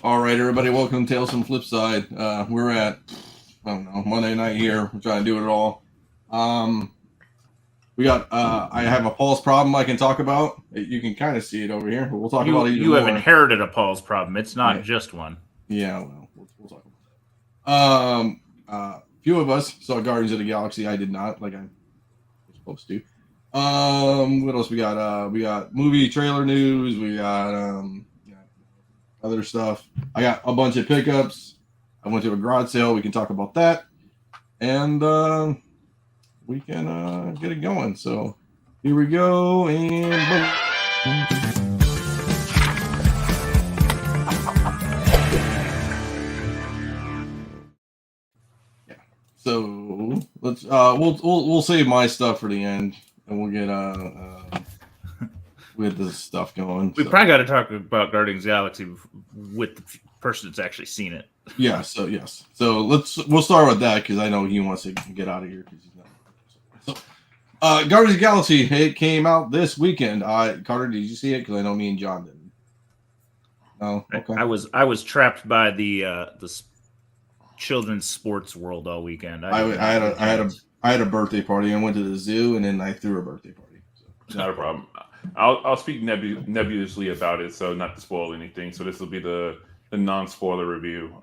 All right, everybody, welcome to Tales from Flipside. We're at, I don't know, Monday night here. We're trying to do it all. We got, I have a pulse problem I can talk about. You can kind of see it over here, but we'll talk about it even You have more. inherited a Paul's problem. It's not Yeah. just one. Yeah, well, we'll talk about that. Few of us saw Guardians of the Galaxy. I did not, like I was supposed to. What else we got? We got movie trailer news. We got other stuff. I got a bunch of pickups. I went to a garage sale. We can talk about that, and we can get it going. So here we go, and boom. Yeah. So let's we'll save my stuff for the end, and we'll get this stuff going. We probably got to talk about Guardians of the Galaxy with the person that's actually seen it. Yeah. So yes. So we'll start with that because I know he wants to get out of here because he's not. So, Guardians of the Galaxy, it came out this weekend. Carter, did you see it? Because I know me and John didn't. No. Okay. I was trapped by the children's sports world all weekend. I had a birthday party. I went to the zoo and then I threw a birthday party. So. Not a problem. I'll speak nebulously about it, so not to spoil anything. So this will be the non-spoiler review.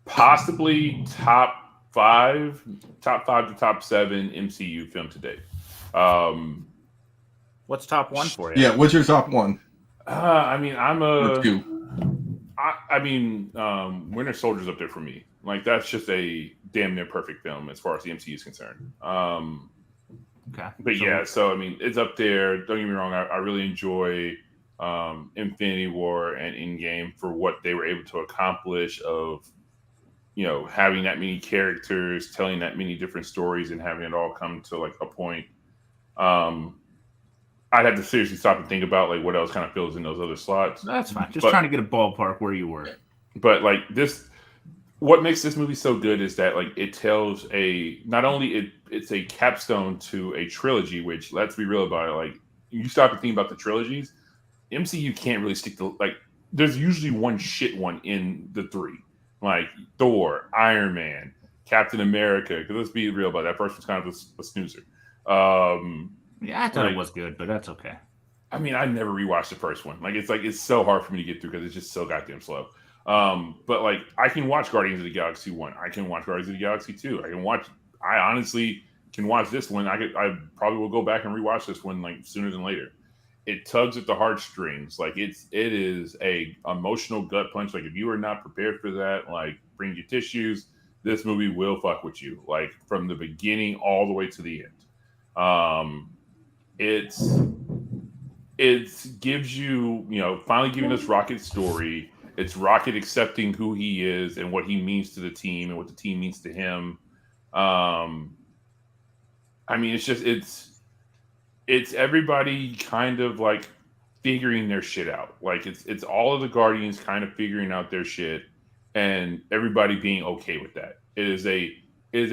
Possibly top five to top seven MCU film to date. What's top one for you? Yeah, what's your top one? I mean, I'm a two. Winter Soldier's up there for me. Like that's just a damn near perfect film as far as the MCU is concerned. Okay. But so I mean, it's up there. Don't get me wrong. I really enjoy Infinity War and Endgame for what they were able to accomplish of, having that many characters, telling that many different stories, and having it all come to like a point. I'd have to seriously stop and think about like what else kind of fills in those other slots. That's fine. Just trying to get a ballpark where you were. But like this, what makes this movie so good is that like it tells not only it's a capstone to a trilogy, which let's be real about it. Like you stop and think about the trilogies, MCU can't really stick to like. There's usually one shit one in the three, like Thor, Iron Man, Captain America. Because let's be real about it, that first one's kind of a snoozer. Yeah, I thought it was good, but that's okay. I mean, I never rewatched the first one. Like it's so hard for me to get through because it's just so goddamn slow. But like I can watch Guardians of the Galaxy 1. I can watch Guardians of the Galaxy 2. I honestly can watch this one. I probably will go back and rewatch this one like sooner than later. It tugs at the heartstrings. Like it is a emotional gut punch. Like if you are not prepared for that, like bring your tissues. This movie will fuck with you. Like from the beginning all the way to the end. It gives you, finally giving us Rocket's story. It's Rocket accepting who he is and what he means to the team and what the team means to him. I mean, it's everybody kind of like figuring their shit out. Like it's all of the Guardians kind of figuring out their shit and everybody being okay with that. It is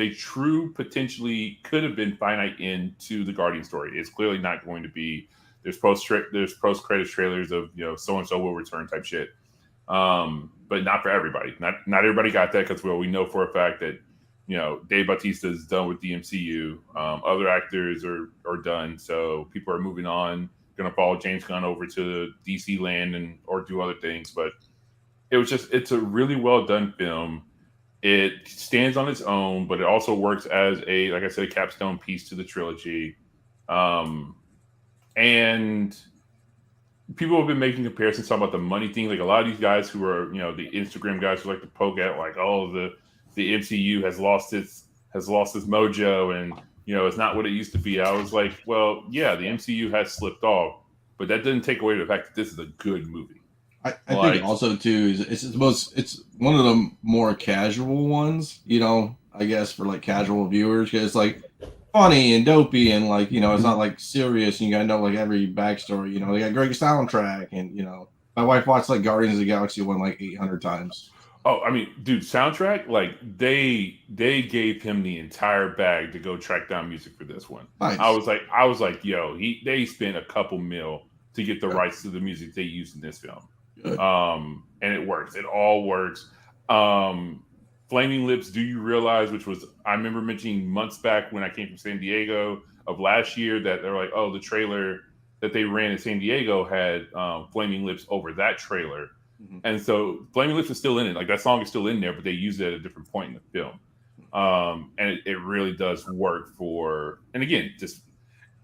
a true potentially could have been finite end to the Guardian story. It's clearly not going to be. There's post credits trailers of so and so will return type shit, but not for everybody. Not everybody got that because we know for a fact that Dave Bautista is done with the MCU. Other actors are done, so people are moving on. Going to follow James Gunn over to DC land or do other things. But it's a really well done film. It stands on its own, but it also works as like I said, a capstone piece to the trilogy. And people have been making comparisons talking about the money thing. Like a lot of these guys who are, the Instagram guys who like to poke at like, oh, the MCU has lost its mojo and it's not what it used to be. I was like, well, yeah, the MCU has slipped off, but that doesn't take away the fact that this is a good movie. I think also too is it's one of the more casual ones, I guess for like casual viewers because it's like funny and dopey and like it's not like serious and you gotta know like every backstory. They got great soundtrack and my wife watched like Guardians of the Galaxy 1 like 800 times. Oh, I mean, dude, soundtrack like they gave him the entire bag to go track down music for this one. Nice. I was like, yo, they spent a couple mil to get the rights to the music they used in this film. Good. And it works. It all works. Flaming Lips, Do You Realize, which was, I remember mentioning months back when I came from San Diego of last year, that they're like, oh, the trailer that they ran in San Diego had Flaming Lips over that trailer. Mhm. And so Flaming Lips is still in it. Like, that song is still in there, but they used it at a different point in the film. And it really does work for, and again, just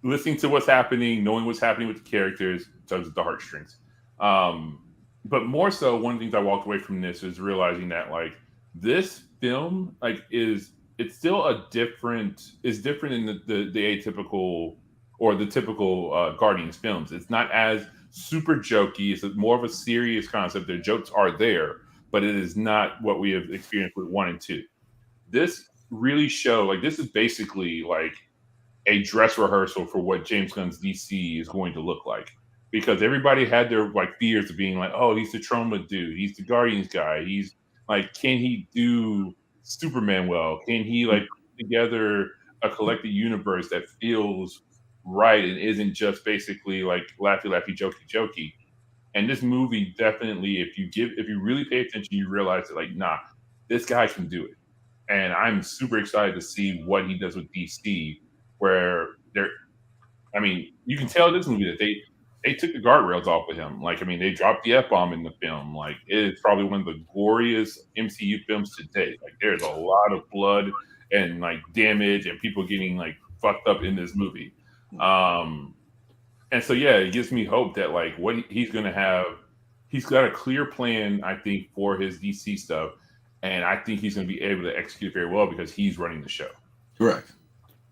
listening to what's happening, knowing what's happening with the characters, tugs at the heartstrings. But more so, one of the things I walked away from this is realizing that, like, this film, like, it's still is different in the atypical or the typical Guardians films. It's not as super jokey. It's more of a serious concept. The jokes are there, but it is not what we have experienced with 1 and 2. This really this is basically like a dress rehearsal for what James Gunn's DC is going to look like, because everybody had their like fears of being like, oh, he's the Troma dude, he's the Guardians guy, he's like, can he do Superman well? Can he like put together a collected universe that feels right and isn't just basically like laughy laughy jokey jokey? And this movie definitely, if you really pay attention, you realize that, like, nah, this guy can do it. And I'm super excited to see what he does with DC, where I mean, you can tell this movie that they took the guardrails off with him. Like, I mean, they dropped the F-bomb in the film. Like, it is probably one of the goriest MCU films to date. Like, there's a lot of blood and like damage and people getting like fucked up in this movie. And so, yeah, it gives me hope that like what he's going to have, he's got a clear plan, I think, for his DC stuff. And I think he's going to be able to execute very well because he's running the show. Correct.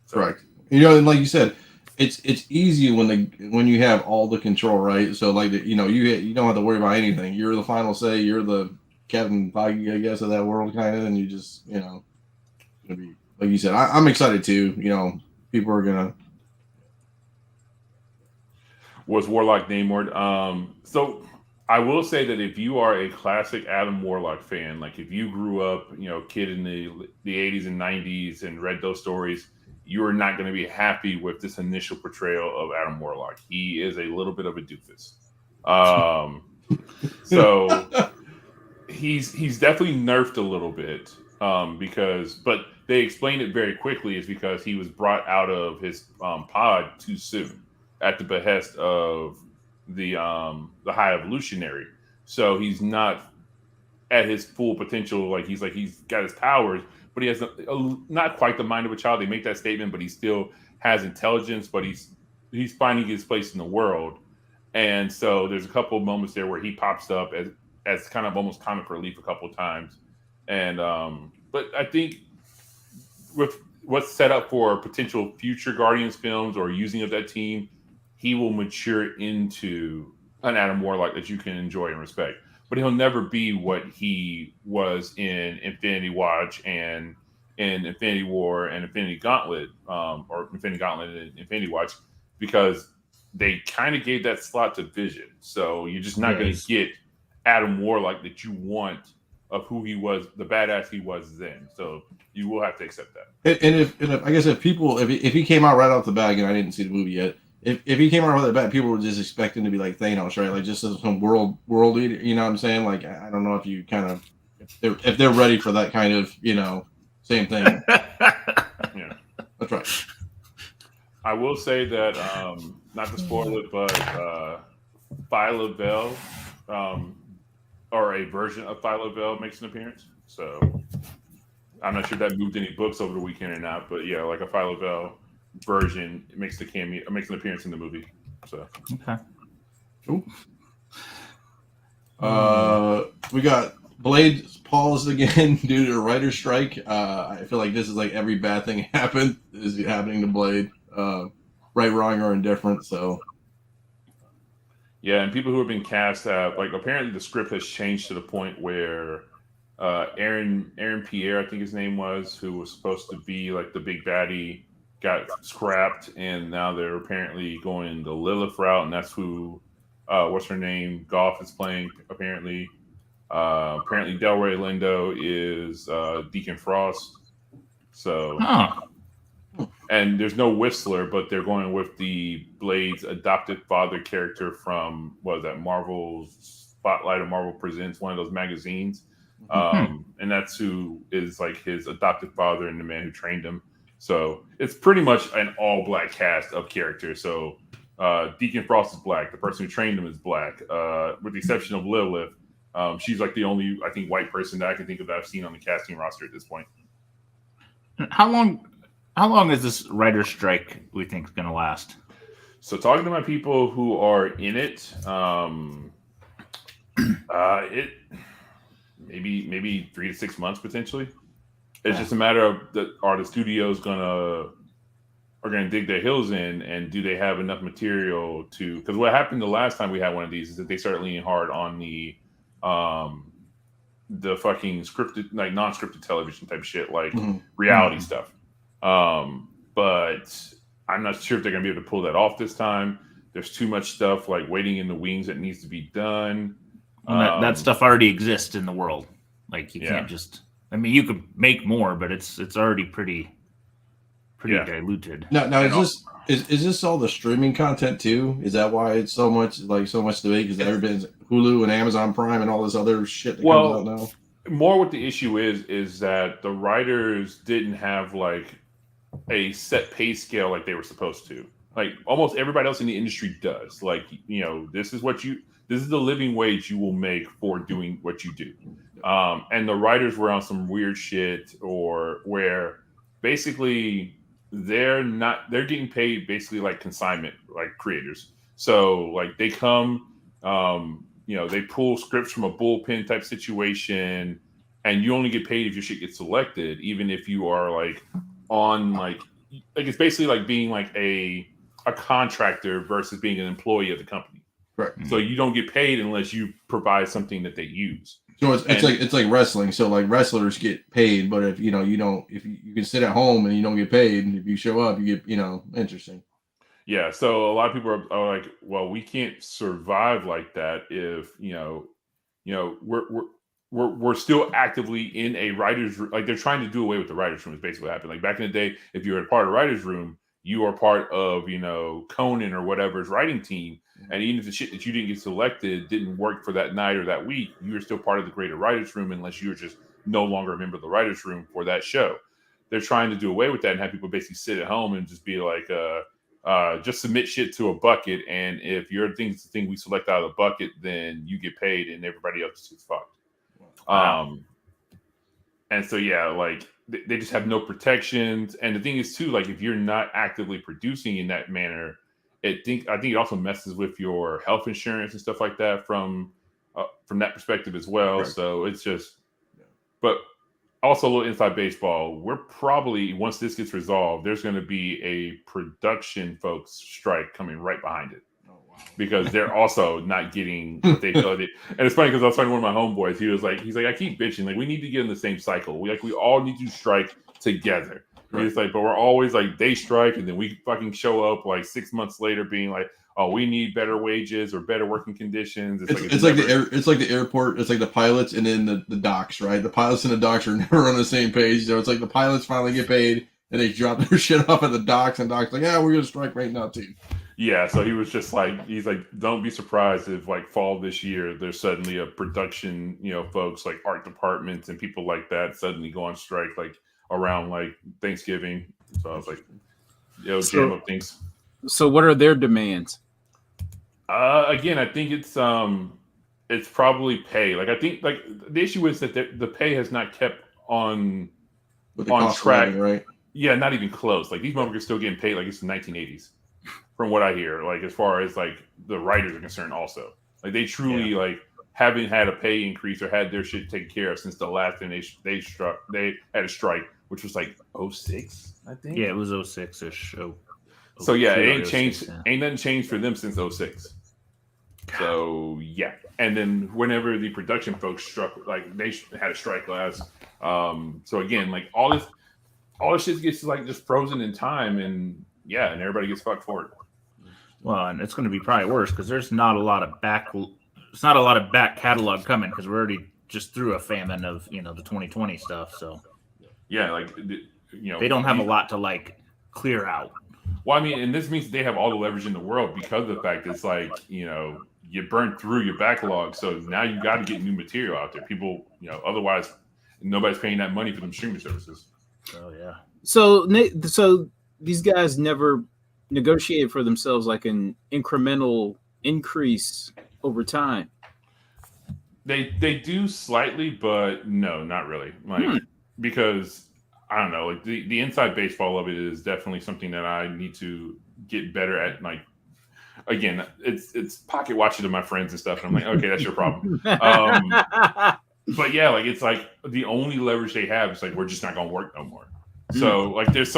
So, Correct. You know, and like you said, it's easy when you have all the control, right? So like you don't have to worry about anything. You're the final say. You're the Kevin Feige, I guess, of that world, kind of, and you just gonna be like you said. I'm excited too. You know, people are gonna. Was Warlock Namor? So I will say that if you are a classic Adam Warlock fan, like if you grew up, kid in the 80s and 90s and read those stories, you are not going to be happy with this initial portrayal of Adam Warlock. He is a little bit of a doofus. So he's definitely nerfed a little bit but they explained it very quickly is because he was brought out of his pod too soon at the behest of the High Evolutionary. So he's not at his full potential. He's got his powers, but he has not quite the mind of a child. They make that statement, but he still has intelligence. But he's finding his place in the world, and so there's a couple of moments there where he pops up as kind of almost comic relief a couple of times. And but I think with what's set up for potential future Guardians films or using of that team, he will mature into an Adam Warlock that you can enjoy and respect. But he'll never be what he was in Infinity Watch and in Infinity War and Infinity Gauntlet, or Infinity Gauntlet and Infinity Watch, because they kind of gave that slot to Vision. So you're just not going to get Adam Warlock that you want of who he was, the badass he was then. So you will have to accept that. And if I guess if he came out right off the bat, and I didn't see the movie yet. If he came out with the bat, people were just expecting to be like Thanos, right? Like just some world eater, you know what I'm saying? Like I don't know if you kind of if they're ready for that kind of same thing. Yeah, that's right. I will say that not to spoil it, but Phyla Vell, or a version of Phyla Vell makes an appearance. So I'm not sure if that moved any books over the weekend or not, but yeah, like a Phyla Vell version makes an appearance in the movie. So okay, cool. We got Blade paused again due to a writer's strike. I feel like this is like every bad thing happened is happening to Blade, right, wrong, or indifferent. So yeah, and people who have been cast have apparently the script has changed to the point where Aaron Pierre, I think his name was, who was supposed to be like the big baddie, got scrapped, and now they're apparently going the Lilith route, and that's who what's her name, Goff is playing apparently. Apparently Delroy Lindo is Deacon Frost. So and there's no Whistler, but they're going with the Blade's adopted father character from Marvel's Spotlight of Marvel Presents, one of those magazines. And that's who is like his adoptive father and the man who trained him. So it's pretty much an all black cast of characters. So Deacon Frost is black. The person who trained him is black, with the exception of Lilith. She's like the only, I think, white person that I can think of that I've seen on the casting roster at this point. How long is this writer's strike we think is going to last? So talking to my people who are in it, it maybe 3 to 6 months potentially. It's just a matter of are the studios gonna dig their heels in, and do they have enough material to? Because what happened the last time we had one of these is that they started leaning hard on the fucking scripted, like non-scripted television type shit, like reality stuff. But I'm not sure if they're gonna be able to pull that off this time. There's too much stuff like waiting in the wings that needs to be done. Well, that stuff already exists in the world. Like you can't just. I mean, you could make more, but it's already pretty diluted. Now is this all the streaming content too? Is that why it's so much debate? Because everybody's Hulu and Amazon Prime and all this other shit that comes out now. More what the issue is that the writers didn't have like a set pay scale like they were supposed to. Like almost everybody else in the industry does. Like, this is the living wage you will make for doing what you do. And the writers were on some weird shit, or where basically they're getting paid basically like consignment, like creators. So like they come, they pull scripts from a bullpen type situation, and you only get paid if your shit gets selected, even if you are like on like it's basically like being like a contractor versus being an employee of the company. Right. So you don't get paid unless you provide something that they use. So it's like wrestling. So like wrestlers get paid, but if you can sit at home and you don't get paid, if you show up, you get interesting. Yeah. So a lot of people are like, well, we can't survive like that if we're still actively in a writer's room. Like they're trying to do away with the writer's room is basically what happened. Like back in the day, if you were a part of the writer's room, you are part of Conan or whatever's writing team. And even if the shit that you didn't get selected didn't work for that night or that week, you were still part of the greater writer's room unless you were just no longer a member of the writer's room for that show. They're trying to do away with that and have people basically sit at home and just be like, just submit shit to a bucket. And if your thing's the thing we select out of the bucket, then you get paid and everybody else is fucked. Wow. And so, yeah, like they just have no protections. And the thing is too, like if you're not actively producing in that manner, I think it also messes with your health insurance and stuff like that from that perspective as well. Right. So it's just, but also a little inside baseball. We're probably, once this gets resolved, there's going to be a production folks strike coming right behind it. Oh, wow. Because they're also not getting what they feel. And it's funny because I was talking to one of my homeboys. He's like, I keep bitching. Like we need to get in the same cycle. We all need to strike together. Right. It's like, but we're always like they strike, and then we fucking show up like 6 months later, being like, "Oh, we need better wages or better working conditions." It's like the airport. It's like the pilots and then the docks, right? The pilots and the docks are never on the same page. So it's like the pilots finally get paid, and they drop their shit off at the docks, and docks like, "Yeah, we're gonna strike right now too." Yeah, so he was just like, he's like, don't be surprised if like fall this year, there's suddenly a production, folks like art departments and people like that suddenly go on strike like around like Thanksgiving. So I was like, jam up things. So what are their demands? Again, I think it's probably pay. Like I think like the issue is that the pay has not kept on track, right? Yeah, not even close. Like these motherfuckers still getting paid like it's the 1980s. From what I hear, like as far as like the writers are concerned, also like they truly like haven't had a pay increase or had their shit taken care of since the last time they had a strike, which was like 06, I think. Yeah, it was 06-ish. So yeah, it ain't changed. Yeah. Ain't nothing changed for them since 06. So yeah, and then whenever the production folks struck, like they had a strike last. So again, like all this shit gets like just frozen in time, and everybody gets fucked for it. Well, and it's going to be probably worse because there's not a lot of back. It's not a lot of back catalog coming because we're already just through a famine of the 2020 stuff. So yeah, like they don't have a lot to like clear out. Well, I mean, and this means they have all the leverage in the world because of the fact it's like you burn through your backlog. So now you got to get new material out there. People, otherwise nobody's paying that money for them streaming services. Oh yeah. So these guys never negotiated for themselves like an incremental increase over time. They do slightly, but no, not really. Because I don't know, like the inside baseball of it is definitely something that I need to get better at. Like, again, it's pocket watching to my friends and stuff. And I'm like, okay, that's your problem. But yeah, like it's like the only leverage they have is like we're just not gonna work no more. So like there's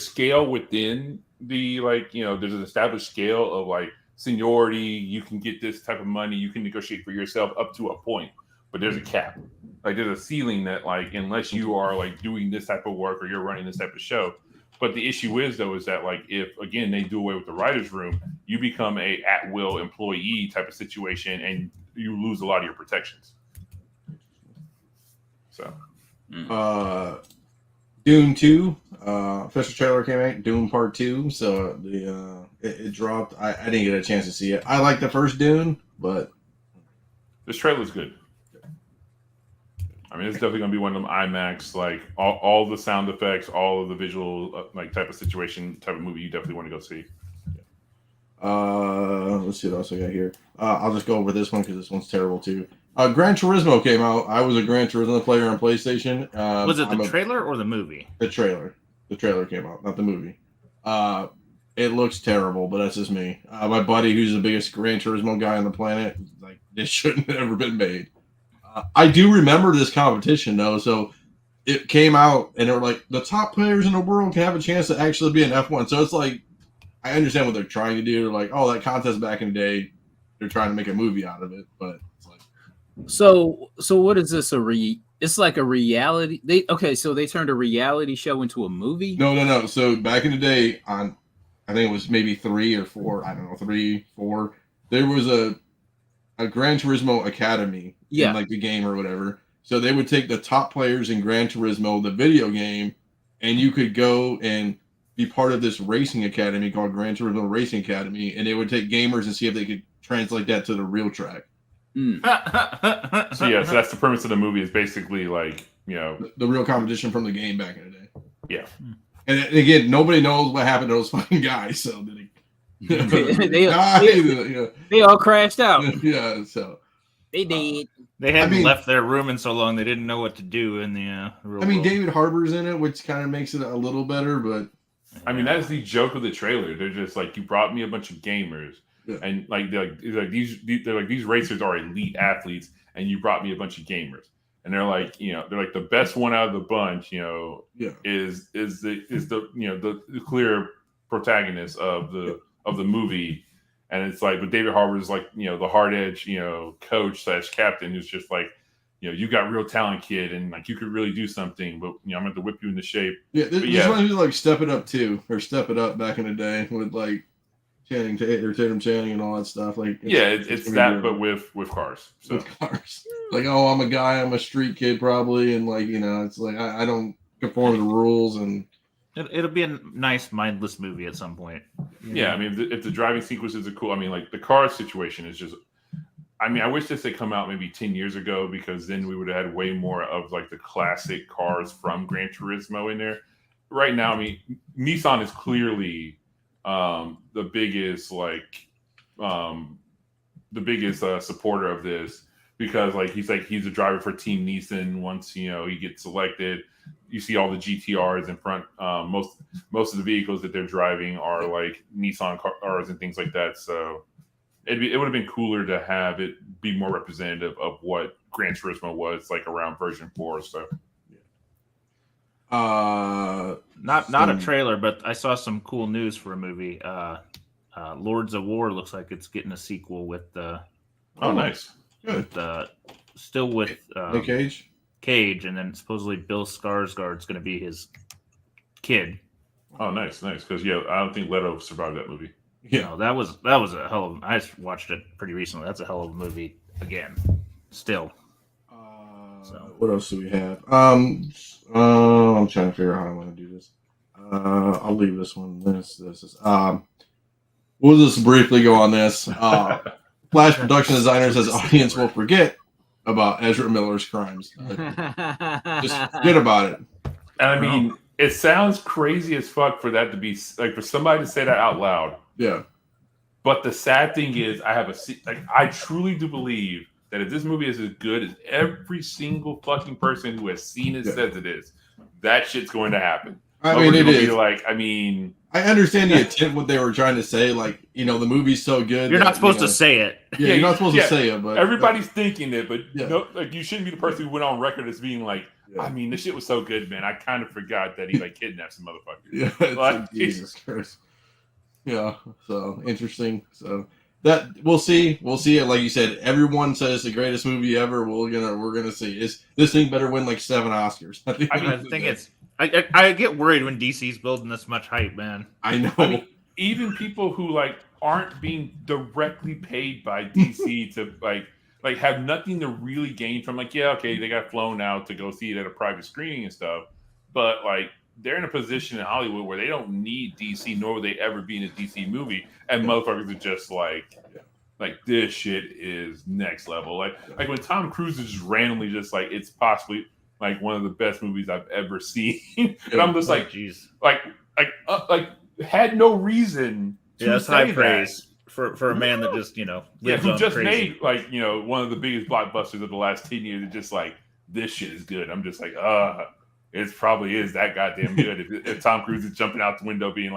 scale within the there's an established scale of like seniority. You can get this type of money. You can negotiate for yourself up to a point, but there's a cap. Like there's a ceiling that like unless you are like doing this type of work or you're running this type of show. But the issue is that like if again they do away with the writers' room, you become a at-will employee type of situation and you lose a lot of your protections. So Dune 2 official trailer came out, Dune Part 2, so it dropped. I didn't get a chance to see it. I like the first Dune, but this trailer's good. I mean, it's definitely going to be one of them IMAX, like all the sound effects, all of the visual type of situation, type of movie you definitely want to go see. Let's see what else I got here. I'll just go over this one because this one's terrible too. Gran Turismo came out. I was a Gran Turismo player on PlayStation. Was it the trailer or the movie? The trailer. The trailer came out, not the movie. It looks terrible, but that's just me. My buddy, who's the biggest Gran Turismo guy on the planet, like this shouldn't have ever been made. I do remember this competition though, so it came out and they were like the top players in the world can have a chance to actually be an F1. So it's like I understand what they're trying to do. They're like, oh, that contest back in the day, they're trying to make a movie out of it, but it's like so what is this it's like a reality so they turned a reality show into a movie? No. So back in the day on I think it was maybe 3 or 4, I don't know, 3, 4, there was a Gran Turismo Academy in like the game or whatever. So they would take the top players in Gran Turismo, the video game, and you could go and be part of this racing academy called Gran Turismo Racing Academy, and they would take gamers and see if they could translate that to the real track. So that's the premise of the movie is basically like, the real competition from the game back in the day. Yeah. And again, nobody knows what happened to those fucking guys, so they all crashed out. Yeah, so they did. They hadn't left their room in so long they didn't know what to do in the real world. David Harbour's in it, which kind of makes it a little better, but I mean that's the joke of the trailer. They're just like, you brought me a bunch of gamers, and these racers are elite athletes, and you brought me a bunch of gamers, and they're like the best one out of the bunch, is the clear protagonist of the movie. And it's like, but David Harbour is like, the hard edge, coach / captain who's just like, you got real talent, kid, and like you could really do something, but I'm going to have to whip you into shape. Yeah, this one who's like Step It Up too, or Step It Up back in the day with like Channing Tatum Channing and all that stuff. Like, it's that, but with cars. So. With cars, like, oh, I'm a guy, I'm a street kid probably, and like it's like I don't conform to the rules and. It'll be a nice mindless movie at some point. Yeah, I mean, if the driving sequences are cool, I mean, like the car situation is just. I mean, I wish this had come out maybe 10 years ago because then we would have had way more of like the classic cars from Gran Turismo in there. Right now, I mean, Nissan is clearly the biggest supporter of this because he's a driver for Team Nissan. Once he gets selected. You see all the GTRs in front. Most of the vehicles that they're driving are like Nissan cars and things like that. So it would have been cooler to have it be more representative of what Gran Turismo was like around version 4. So not a trailer, but I saw some cool news for a movie. Lords of War looks like it's getting a sequel with nice. With still with Nick Cage, and then supposedly Bill Skarsgård's going to be his kid. Oh, nice, because I don't think Leto survived that movie. Yeah, no, that was a hell of. I just watched it pretty recently. That's a hell of a movie. Again, still. What else do we have? I'm trying to figure out how I want to do this. I'll leave this one. This is. We'll just briefly go on this. Flash production designer says audience will forget about Ezra Miller's crimes. Just forget about it. And I mean, it sounds crazy as fuck for that to be like for somebody to say that out loud. Yeah. But the sad thing is, I truly do believe that if this movie is as good as every single fucking person who has seen it says it is, that shit's going to happen. I mean, it is. I understand the intent, what they were trying to say. Like, the movie's so good. You're not supposed to say it. Yeah, you're not supposed to say it, but everybody's thinking it. But no, like, you shouldn't be the person who went on record as being like, I mean, this shit was so good, man. I kind of forgot that he kidnapped some motherfuckers. Yeah, it's like, Jesus Christ. Yeah, so interesting. So that we'll see it. Like you said, everyone says it's the greatest movie ever. We're gonna see. Is this thing better win like 7 Oscars? I think it's. I get worried when DC's building this much hype, man. I know. I mean, even people who aren't being directly paid by DC to have nothing to really gain from they got flown out to go see it at a private screening and stuff, but they're in a position in Hollywood where they don't need DC, nor will they ever be in a DC movie, and motherfuckers are just this shit is next level. Like when Tom Cruise is just randomly just it's possibly one of the best movies I've ever seen, and I'm just jeez, had no reason to that's say high praise for a man that just lives who on just crazy. made one of the biggest blockbusters of the last 10 years. It's just this shit is good. I'm just it probably is that goddamn good. If Tom Cruise is jumping out the window being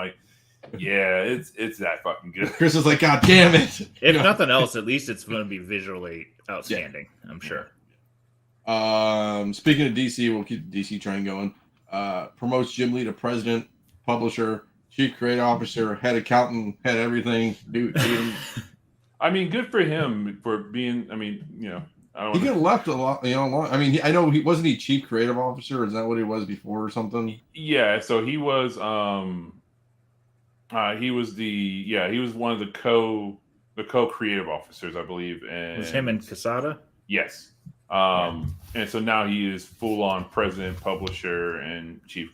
yeah, it's that fucking good. Chris is God damn it. If nothing else, at least it's going to be visually outstanding. I'm sure. Speaking of DC, we'll keep the DC train going. Promotes Jim Lee to president, publisher, chief creative officer, head accountant, head everything. Dude. I mean, good for him for being. I mean, he could have left a lot. I mean, I know he wasn't he chief creative officer. Is that what he was before or something? Yeah. So he was. He was one of the co-creative officers, I believe. And it was him and Quesada. Yes. And so now he is full on president, publisher, and chief,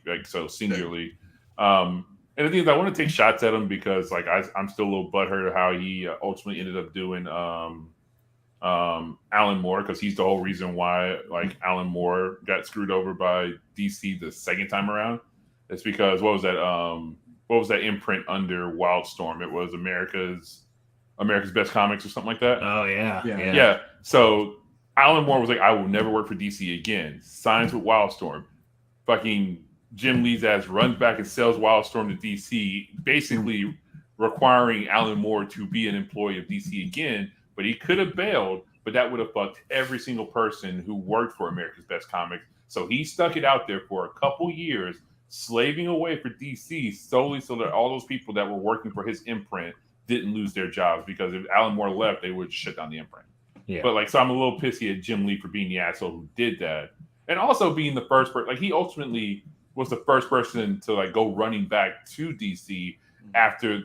singularly. And the thing is, I want to take shots at him because, I'm still a little butthurt how he ultimately ended up doing Alan Moore, because he's the whole reason why Alan Moore got screwed over by DC the second time around. It's because what was that imprint under Wildstorm? It was America's Best Comics or something like that. Oh yeah. Yeah. So Alan Moore was I will never work for DC again. Signs with Wildstorm. Fucking Jim Lee's ass runs back and sells Wildstorm to DC, basically requiring Alan Moore to be an employee of DC again. But he could have bailed, but that would have fucked every single person who worked for America's Best Comics. So he stuck it out there for a couple years, slaving away for DC solely so that all those people that were working for his imprint didn't lose their jobs, because if Alan Moore left, they would shut down the imprint. Yeah. But so I'm a little pissy at Jim Lee for being the asshole who did that, and also being the first person. He ultimately was the first person to go running back to DC after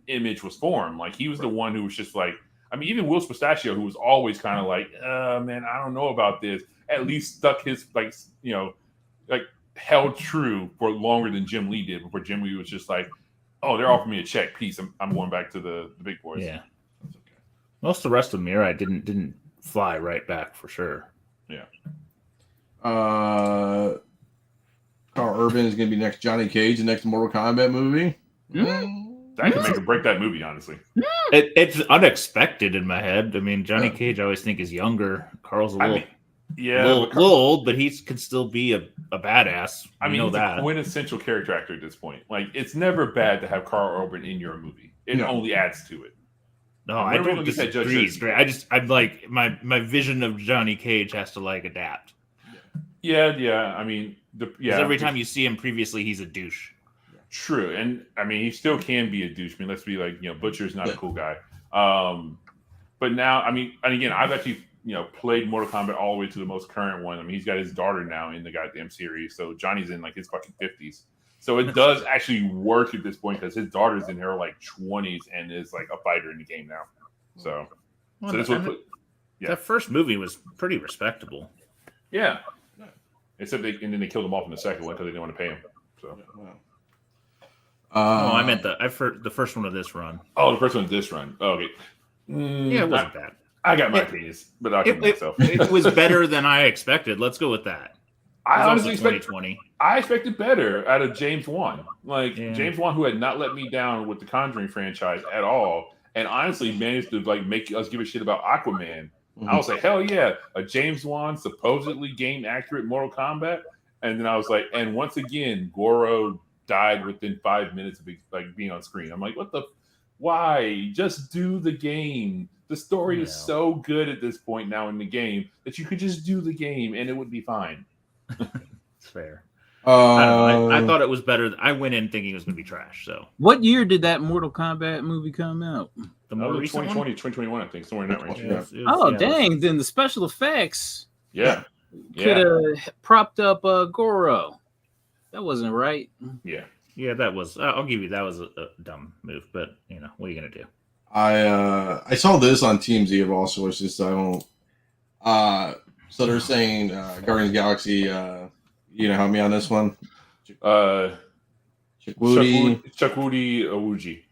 Image was formed. He was the one who was just even Will Pistachio, who was always kind of man, I don't know about this. At least stuck his held true for longer than Jim Lee did, before Jim Lee was just oh, they're offering me a check, peace. I'm going back to the big boys. Yeah. Most of the rest of Mirai didn't fly right back for sure. Yeah. Carl Urban is going to be next Johnny Cage, the next Mortal Kombat movie. That could make or break that movie, honestly. It's unexpected in my head. I mean, Johnny Cage I always think is younger. Carl's a little old, but he can still be a badass. He's a quintessential character actor at this point. It's never bad to have Carl Urban in your movie. It only adds to it. No, I don't disagree. I'm my vision of Johnny Cage has to adapt. Yeah. I mean, every time you see him previously, he's a douche. True, and I mean, he still can be a douche. I mean, let's be Butcher's not a cool guy. But now, I mean, and again, I've actually played Mortal Kombat all the way to the most current one. I mean, he's got his daughter now in the goddamn series, so Johnny's in his fucking 50s. So it does actually work at this point, because his daughter's in her 20s and is a fighter in the game now. So, that first movie was pretty respectable. Yeah. Except then they killed him off in the second one because they didn't want to pay him. So. I meant the first one of this run. Oh, the first one of this run. Oh, okay. Yeah, it wasn't bad. I got my opinions, but I'll keep myself. It was better than I expected. Let's go with that. I honestly 2020. I expected better out of James Wan. James Wan, who had not let me down with the Conjuring franchise at all, and honestly managed to make us give a shit about Aquaman. Mm-hmm. I was like, hell yeah, a James Wan supposedly game accurate Mortal Kombat, and then I was like, and once again, Goro died within 5 minutes of being on screen. I'm like, what the? Why? Just do the game. The story is so good at this point now in the game that you could just do the game and it would be fine. It's fair. I don't know. I thought it was better. I went in thinking it was going to be trash. So, what year did that Mortal Kombat movie come out? The more recent 2020, 2021, I think, somewhere in that range. Dang! Then the special effects, could have propped up Goro. That wasn't right. Yeah, that was. I'll give you that was a dumb move, but what are you going to do? I saw this on TMZ of all sources, so I won't. So they're saying Guardians of the Galaxy. Help me on this one. Chukwudi Owuji,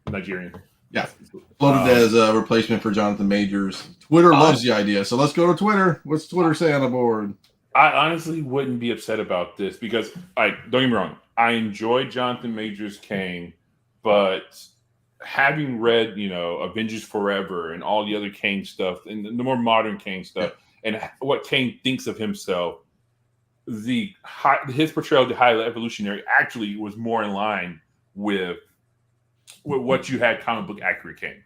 Nigerian. Yeah, floated as a replacement for Jonathan Majors. Twitter loves the idea, so let's go to Twitter. What's Twitter say on the board? I honestly wouldn't be upset about this because, don't get me wrong, I enjoyed Jonathan Majors' Kang, but having read, Avengers Forever and all the other Kang stuff and the more modern Kang stuff and what Kang thinks of himself, his portrayal of the High Evolutionary actually was more in line with what you had comic book accurate Kang.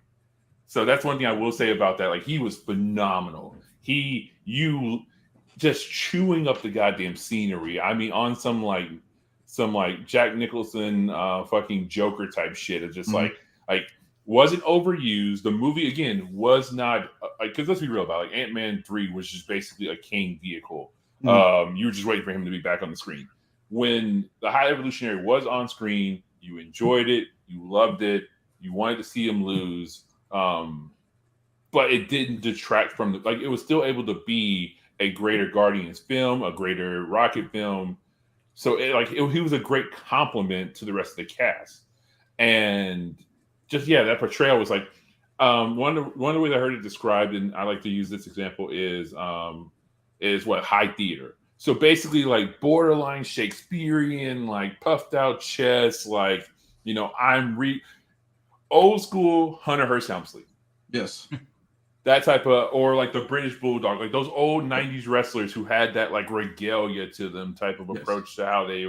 So that's one thing I will say about that. Like, he was phenomenal. You just chewing up the goddamn scenery. I mean, on some Jack Nicholson fucking Joker type shit. It's just like wasn't overused. The movie again was not because let's be real about it. Ant-Man 3 was just basically a Kang vehicle. You were just waiting for him to be back on the screen. When the High Evolutionary was on screen, you enjoyed it, you loved it, you wanted to see him lose, but it didn't detract from it was still able to be a greater Guardians film, a greater Rocket film. So he was a great compliment to the rest of the cast. And just that portrayal was like one of the ways I heard it described, and I like to use this example is high theater. So basically like borderline Shakespearean, like puffed out chest, like I'm old school Hunter Hearst Helmsley. Yes. That type of, or like the British Bulldog, like those old 90s wrestlers who had that like regalia to them type of approach to how they,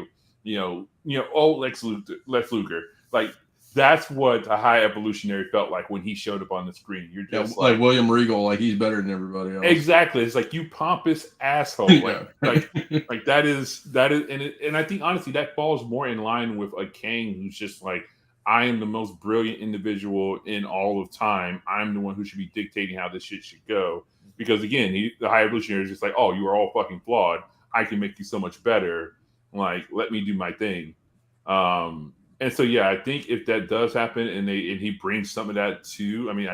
old Lex Luger. Like, that's what a High Evolutionary felt like when he showed up on the screen. You're just like William Regal, like he's better than everybody else. Exactly. It's like, you pompous asshole. Like that is, and I think honestly that falls more in line with a Kang who's just like, I am the most brilliant individual in all of time. I'm the one who should be dictating how this shit should go. Because again, the High Evolutionary is just like, oh, you are all fucking flawed. I can make you so much better. Like, let me do my thing. And so, I think if that does happen and he brings some of that to, I mean,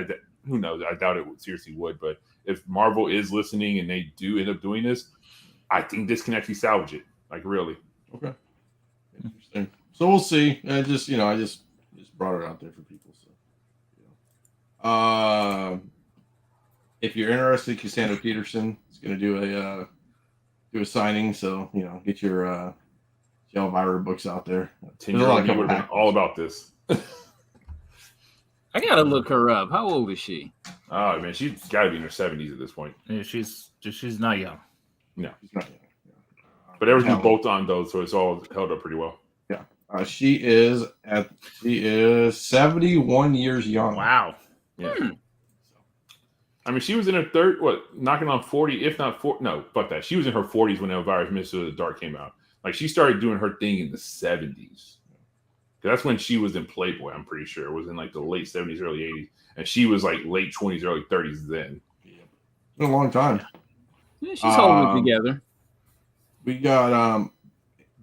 who knows? I doubt it seriously would. But if Marvel is listening and they do end up doing this, I think this can actually salvage it. Like, really. Okay. Interesting. So we'll see. I just brought it out there for people. So, if you're interested, Cassandra Peterson is going to do a signing. So get your Elvira books out there. All about this. I gotta look her up. How old is she? Oh man, she's got to be in her 70s at this point. Yeah, she's not young. No, she's not young. Yeah. But everything's bolt on though, so it's all held up pretty well. Yeah. She is 71 years young. Wow. Yeah. I mean, she was in her knocking on 40, if not 40. No, fuck that. She was in her 40s when Elvira's Mistress of the Dark came out. Like, she started doing her thing in the 70s. That's when she was in Playboy, I'm pretty sure. It was in like the late 70s, early 80s. And she was like late 20s, early 30s then. Yeah. It's been a long time. Yeah, she's holding it together. We got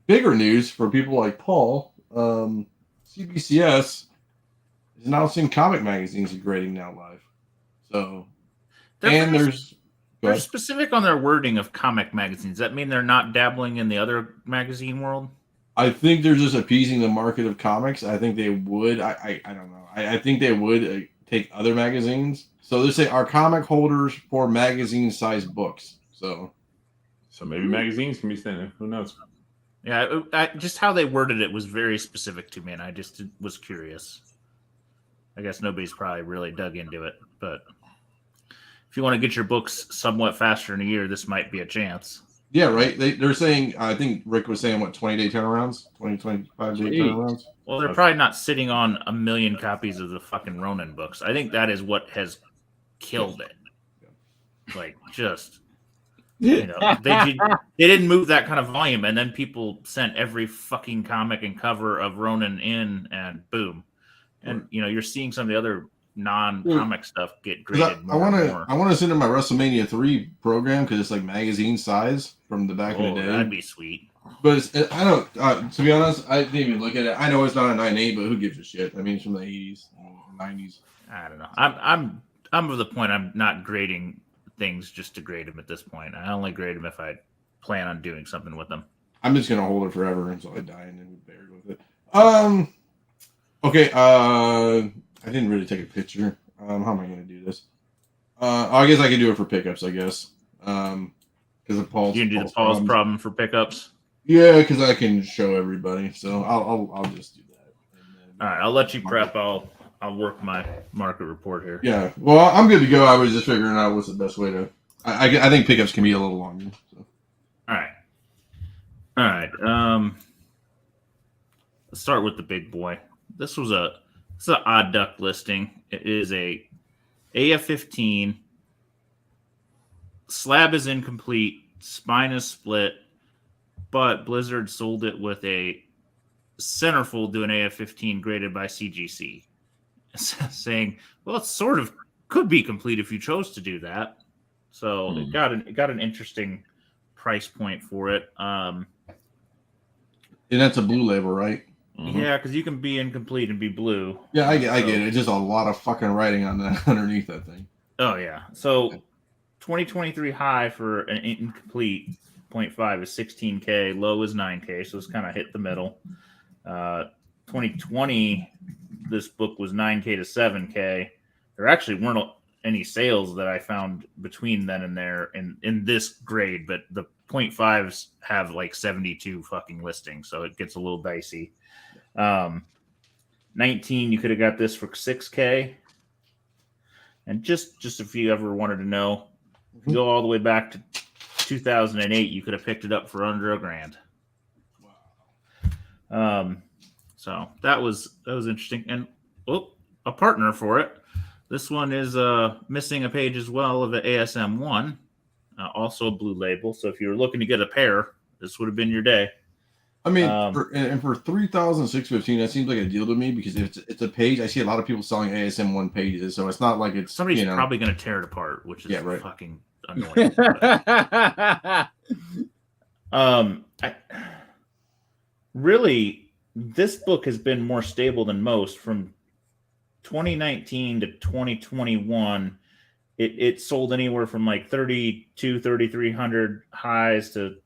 bigger news for people like Paul. CBCS is announcing comic magazines and grading now live. So, they're specific on their wording of comic magazines. Does that mean they're not dabbling in the other magazine world? I think they're just appeasing the market of comics. I think they would. I don't know. I think they would take other magazines. So they say are comic holders for magazine-sized books. So maybe magazines can be sent. Who knows? Yeah, just how they worded it was very specific to me, and I just was curious. I guess nobody's probably really dug into it, but if you want to get your books somewhat faster in a year, this might be a chance. yeah, right. They're saying, I think Rick was saying, what, 20-day turnarounds? 25-day turnarounds? Well, they're probably not sitting on 1 million copies of the fucking Ronin books. I think that is what has killed it. Like, just, you know, they didn't move that kind of volume, and then people sent every fucking comic and cover of Ronin in, and boom. And, you know, you're seeing some of the other non-comic stuff get graded more and more. I want to send in my WrestleMania 3 program because it's like magazine size from the back in the day. That'd be sweet. But I don't. To be honest, I didn't even look at it. I know it's not a 9.8, but who gives a shit? I mean, it's from the 80s, 90s. I don't know. I'm of the point I'm not grading things just to grade them at this point. I only grade them if I plan on doing something with them. I'm just gonna hold it forever until I die and then be buried with it. Okay. I didn't really take a picture. How am I gonna do this? I guess I can do it for pickups. I guess. Because of Paul's. You can do the Paul's problem for pickups. Yeah, because I can show everybody. So I'll just do that. All right, I'll let you prep. I'll work my market report here. Yeah. Well, I'm good to go. I was just figuring out what's the best way to. I think pickups can be a little longer. So. All right. Let's start with the big boy. This is an odd duck listing. It is a AF-15. Slab is incomplete. Spine is split. But Blizzard sold it with a centerfold to an AF-15 graded by CGC. Saying, well, it sort of could be complete if you chose to do that. So it got an interesting price point for it. And that's a blue label, right? Yeah, because you can be incomplete and be blue. Yeah, I get it. It's just a lot of fucking writing on that underneath that thing. Oh, yeah. So 2023 high for an incomplete 0.5 is 16K. Low is 9K. So it's kind of hit the middle. 2020, this book was 9K to 7K. There actually weren't any sales that I found between then and there in this grade, but the 0.5s have like 72 fucking listings. So it gets a little dicey. 19, you could have got this for 6K. And just if you ever wanted to know, if you go all the way back to 2008, you could have picked it up for under $1,000. Wow. So that was interesting. And a partner for it. This one is missing a page as well of the ASM 1, also a blue label. So if you were looking to get a pair, this would have been your day. I mean, for 3,615, that seems like a deal to me because if it's a page, I see a lot of people selling ASM 1 pages, so it's not like it's somebody's probably going to tear it apart, which is fucking annoying. Really, this book has been more stable than most from 2019 to 2021. It sold anywhere from like 3,300 highs to,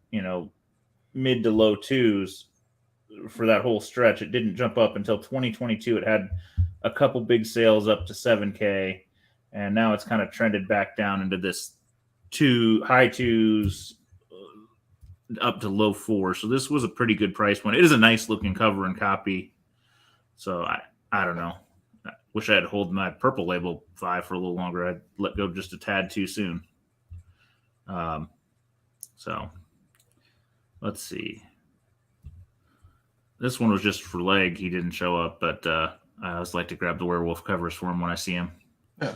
mid to low twos for that whole stretch. It didn't jump up until 2022. It had a couple big sales up to 7K, and now it's kind of trended back down into this high twos up to low four. So this was a pretty good price one. It is a nice looking cover and copy. So I don't know. I wish I had hold my purple label 5 for a little longer. I'd let go just a tad too soon. So let's see. This one was just for leg. He didn't show up, but I always like to grab the werewolf covers for him when I see him. Yeah,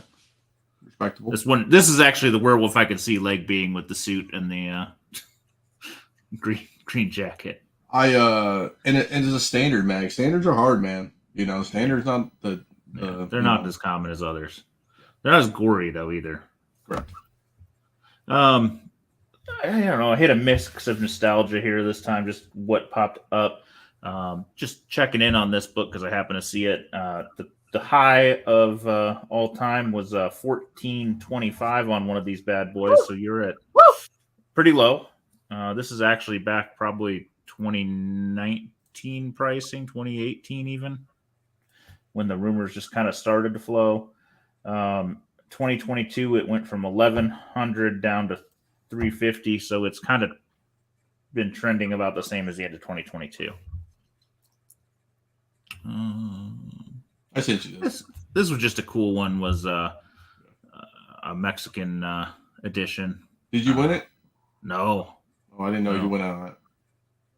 respectable. This is actually the werewolf I could see leg being with the suit and the green jacket. And it's a standard mag. Standards are hard, man. Standards not they're not as common as others. They're not as gory though either. Correct. I don't know. I hit a mix of nostalgia here this time. Just what popped up. Just checking in on this book because I happen to see it. The high of all time was 1425 on one of these bad boys. So you're at pretty low. This is actually back probably 2019 pricing, 2018 even, when the rumors just kind of started to flow. 2022, it went from 1,100 down to 350, so it's kind of been trending about the same as the end of 2022. I sent you this. This was just a cool one. Was a Mexican edition. Did you win it? No. Oh, I didn't know you went on it.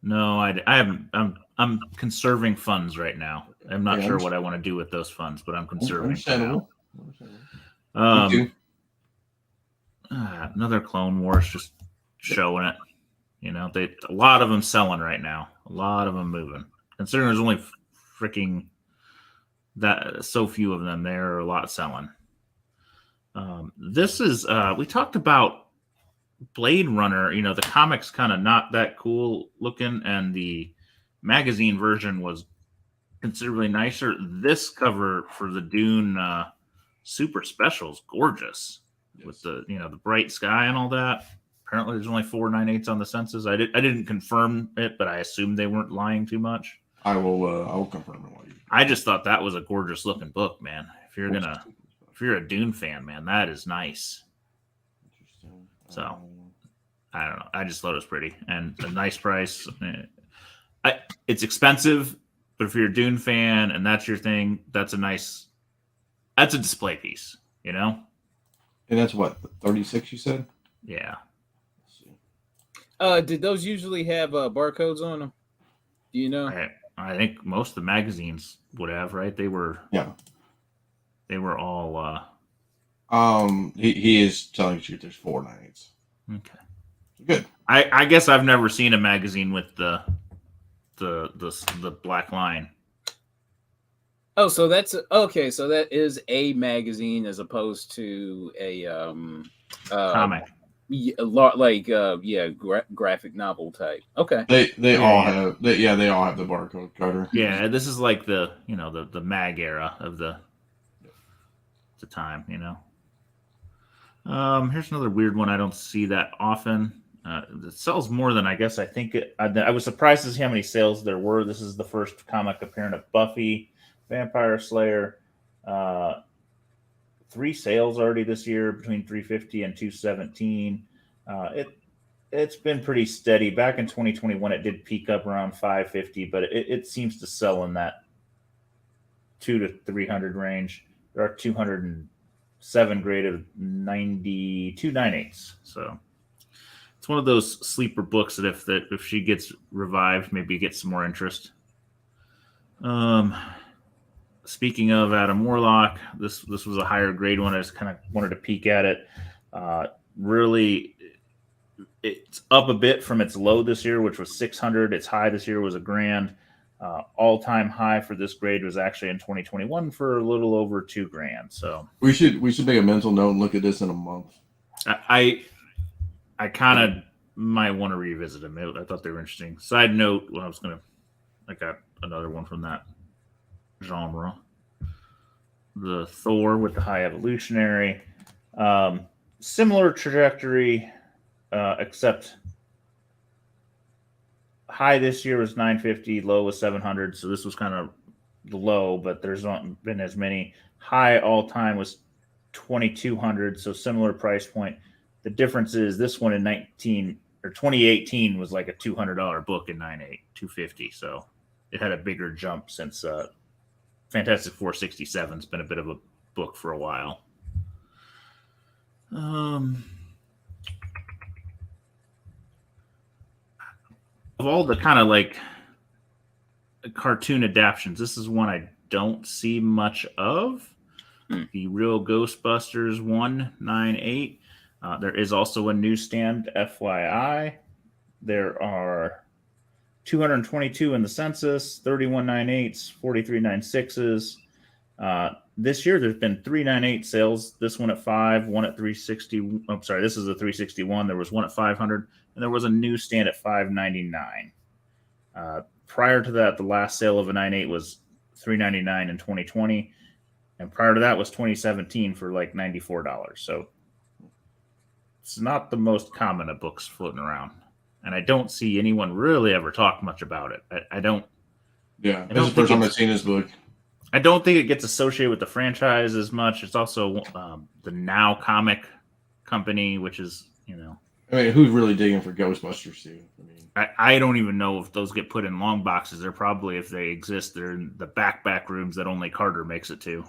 No, I haven't. I'm conserving funds right now. I'm not sure what I want to do with those funds, but I'm conserving. Understandable. Another Clone Wars just showing it. You know, a lot of them selling right now. A lot of them moving. Considering there's only freaking that so few of them, there are a lot selling. This is we talked about Blade Runner. You know, the comic's kind of not that cool looking, and the magazine version was considerably nicer. This cover for the Dune Super Special is gorgeous, with the the bright sky and all that. Apparently, there's only 4 9/8 on the census. I didn't confirm it, but I assumed they weren't lying too much. I will confirm it while you. I just thought that was a gorgeous looking book, man. If you're a Dune fan, man, that is nice. Interesting. So I don't know. I just thought it was pretty and a nice price. It's expensive, but if you're a Dune fan and that's your thing, that's a display piece, you know? And that's what, 36 you said? Yeah. Did those usually have barcodes on them? Do you know? I think most of the magazines would have, right? They were all he is telling you there's 4 9/8. Okay. Good. I guess I've never seen a magazine with the black line. Oh, so that's okay. So that is a magazine as opposed to a Comic. Graphic novel type. Okay. They all have they all have the barcode cutter. Yeah, this is like the the mag era of the time, you know. Here's another weird one I don't see that often. It sells more than I guess I think it. I was surprised to see how many sales there were. This is the first comic appearance of Buffy, Vampire Slayer. 3 sales already this year, between 350 and 217. It's been pretty steady. Back in 2021, it did peak up around 550, but it seems to sell in that 200 to 300 range. There are 207 graded 92 9/8. So it's one of those sleeper books that if she gets revived, maybe get some more interest. Speaking of Adam Warlock, this was a higher grade one. I just kind of wanted to peek at it. Really, it's up a bit from its low this year, which was 600. Its high this year was $1,000. All-time high for this grade was actually in 2021 for a little over $2,000. So we should make a mental note and look at this in a month. I kind of might want to revisit them. I thought they were interesting. Side note, I got another one from that genre. The Thor with the High Evolutionary. Similar trajectory, except high this year was 950, low was 700. So this was kind of the low, but there's not been as many. High all time was 2,200, so similar price point. The difference is this one in 2018 was like a $200 book in 9/8, 250. So it had a bigger jump since Fantastic Four 67 has been a bit of a book for a while. Of all the kind of like cartoon adaptions, this is one I don't see much of. The Real Ghostbusters 198. There is also a newsstand, FYI. There are 222 in the census, 31 9/8s, 43 9/6s. This year, there's been 3 9/8 sales. This one at 5, one at 360. I'm sorry, this is a 361. There was one at 500, and there was a newsstand at 599. Prior to that, the last sale of a 9/8 was 399 in 2020, and prior to that was 2017 for like $94. So it's not the most common of books floating around. And I don't see anyone really ever talk much about it. I don't. Yeah, this is the first time I've seen this book. I don't think it gets associated with the franchise as much. It's also the Now Comic Company, which is, I mean, who's really digging for Ghostbusters too? I mean, I don't even know if those get put in long boxes. They're probably, if they exist, they're in the back rooms that only Carter makes it to.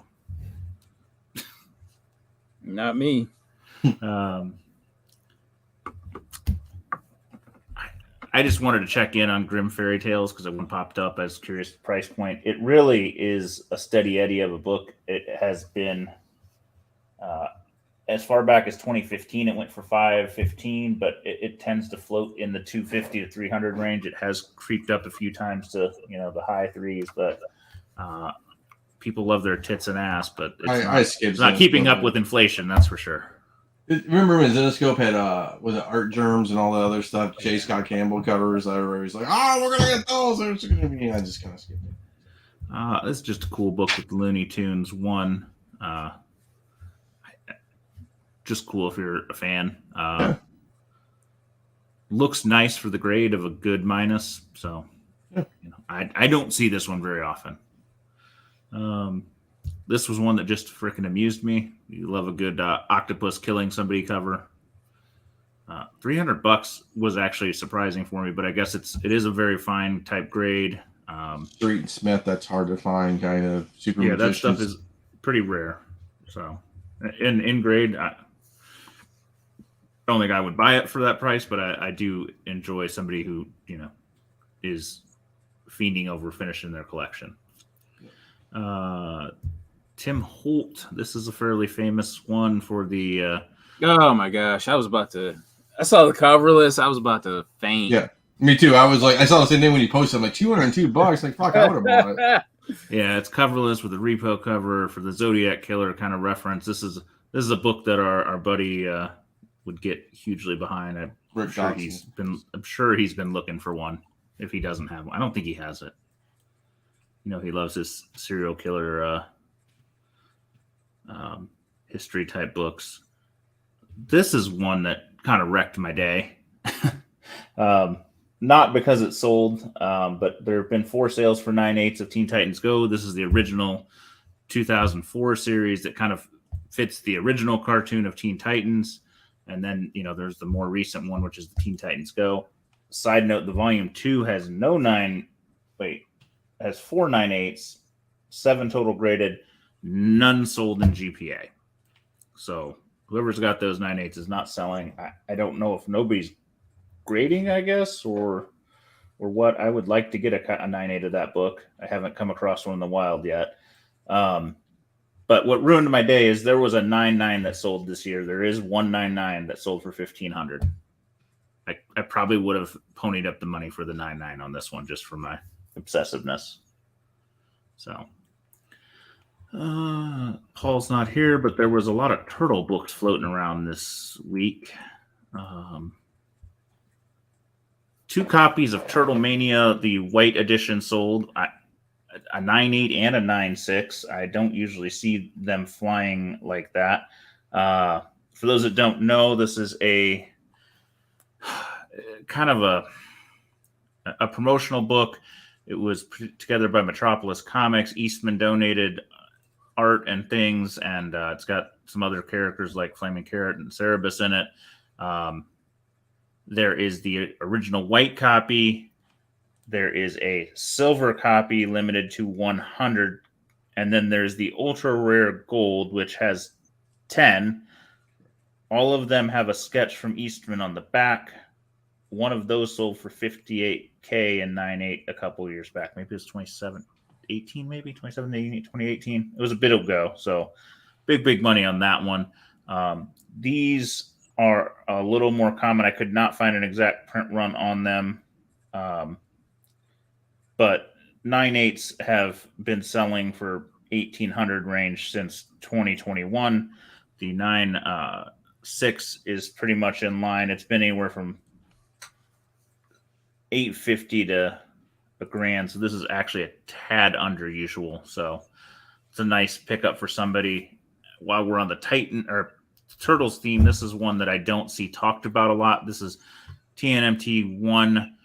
Not me. I just wanted to check in on Grim Fairy Tales because it popped up as curious price point. It really is a steady eddy of a book. It has been as far back as 2015. It went for $515, but it tends to float in the 250 to 300 range. It has creeped up a few times to the high threes, but people love their tits and ass. But it's not keeping up with inflation. That's for sure. Remember when Zenoscope had was it Art Germs and all that other stuff? J. Scott Campbell covers. Everybody's like, we're gonna get those. I just kind of skipped it. This is just a cool book with Looney Tunes. Just cool if you're a fan. Looks nice for the grade of a good minus. So I don't see this one very often. This was one that just freaking amused me. You love a good octopus killing somebody cover. $300 was actually surprising for me, but I guess it is a very fine type grade. Street and Smith, that's hard to find, kind of super. Yeah, that stuff is pretty rare. So, in grade, I don't think I would buy it for that price, but I do enjoy somebody who is fiending over finishing their collection. Tim Holt. This is a fairly famous one for the. Oh my gosh! I saw the cover list. I was about to faint. Yeah, me too. I was like, I saw the same thing when you posted. I'm like, $202. Like, fuck, I would have bought it. Yeah, it's coverless with a repo cover for the Zodiac Killer kind of reference. This is a book that our buddy would get hugely behind. I'm sure he's been looking for one. If he doesn't have one, I don't think he has it. He loves his serial killer history type books. This is one that kind of wrecked my day. Not because it sold, but there have been 4 sales for 9/8 of Teen Titans Go. This is the original 2004 series that kind of fits the original cartoon of Teen Titans. And then, there's the more recent one, which is the Teen Titans Go. Side note, the volume 2 has has 4 9/8, 7 total graded, none sold in GPA. So whoever's got those 9/8 is not selling. I don't know if nobody's grading, I guess, or what. I would like to get a 9/8 of that book. I haven't come across one in the wild yet. But what ruined my day is there was a 9/9 that sold this year. There is 199 that sold for $1,500. I probably would have ponied up the money for the 9/9 on this one just for my obsessiveness. So Paul's not here, but there was a lot of turtle books floating around this week. 2 copies of Turtle Mania, the white edition, sold. A 9/8 and a 9/6. I don't usually see them flying like that. For those that don't know, this is a kind of a promotional book. It was put together by Metropolis Comics. Eastman donated art and things, and it's got some other characters like Flaming Carrot and Cerebus in it. There is the original white copy. There is a silver copy limited to 100. And then there's the ultra rare gold, which has 10. All of them have a sketch from Eastman on the back. One of those sold for $58K in 9/8 a couple years back. Maybe it was 2018, maybe 2018. It was a bit ago. So big money on that one. These are a little more common. I could not find an exact print run on them. But 9/8s have been selling for $1,800 range since 2021. The 9/6 is pretty much in line. It's been anywhere from $850 to $1,000. So this is actually a tad under usual. So it's a nice pickup for somebody. While we're on the Titan or Turtles theme, this is one that I don't see talked about a lot. This is TNMT 1.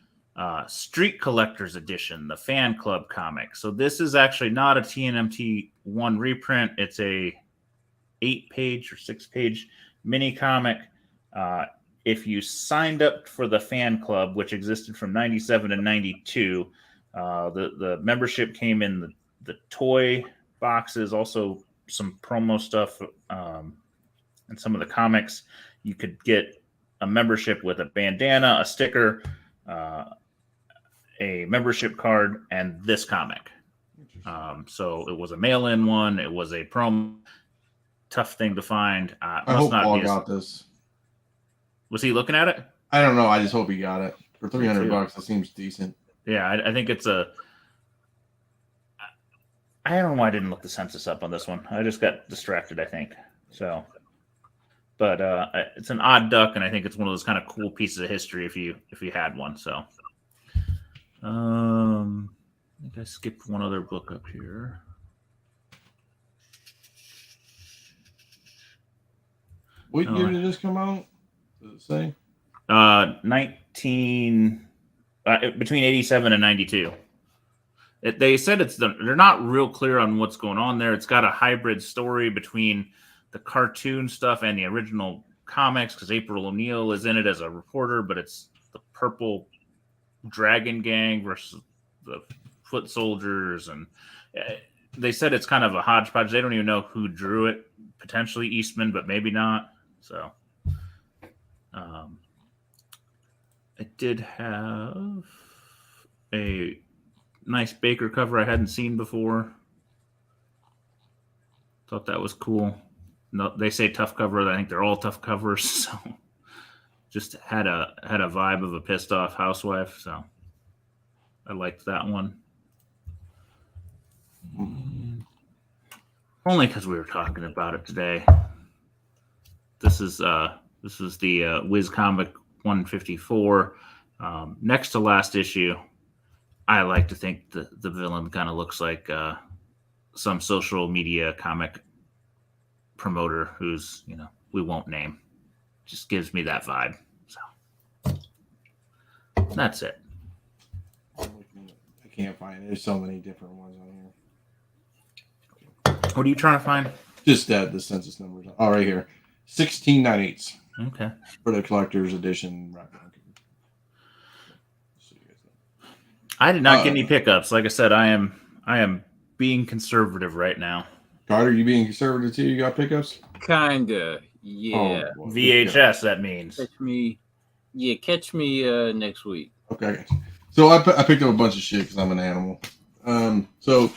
Street Collectors Edition, the Fan Club comic. So this is actually not a TNMT 1 reprint. It's a 8-page or 6-page mini comic. If you signed up for the fan club, which existed from 97 to 92, the membership came in the toy boxes, also some promo stuff, and some of the comics. You could get a membership with a bandana, a sticker, a membership card, and this comic. So it was a mail-in one. It was a promo. Tough thing to find. I hope Paul got this. Was he looking at it? I don't know. I just hope he got it for $300. That seems decent. Yeah, I think it's a. I don't know why I didn't look the census up on this one. I just got distracted, I think. So, but it's an odd duck, and I think it's one of those kind of cool pieces of history if you had one. So, I think I skipped one other book up here. What year did this come out? Does it say? 19 between 87 and 92. They said they're not real clear on what's going on there. It's got a hybrid story between the cartoon stuff and the original comics, because April O'Neil is in it as a reporter, but it's the Purple Dragon Gang versus the Foot Soldiers, and they said it's kind of a hodgepodge. They don't even know who drew it. Potentially Eastman, but maybe not. So, it did have a nice Baker cover I hadn't seen before. Thought that was cool. No, they say tough cover. I think they're all tough covers. So, just had a vibe of a pissed off housewife. So, I liked that one. Only because we were talking about it today. This is the Wiz Comic 154. Next to last issue. I like to think the villain kind of looks like some social media comic promoter who's, we won't name. Just gives me that vibe. So that's it. I can't find it. There's so many different ones on here. What are you trying to find? Just the census numbers. Oh, right here. 1698s. Okay. For the collector's edition. I did not get any pickups. Like I said, I am being conservative right now. Carter, you being conservative too? You got pickups? Kinda, yeah. Oh, well, VHS, that means. Catch me next week. Okay. So I picked up a bunch of shit because I'm an animal. So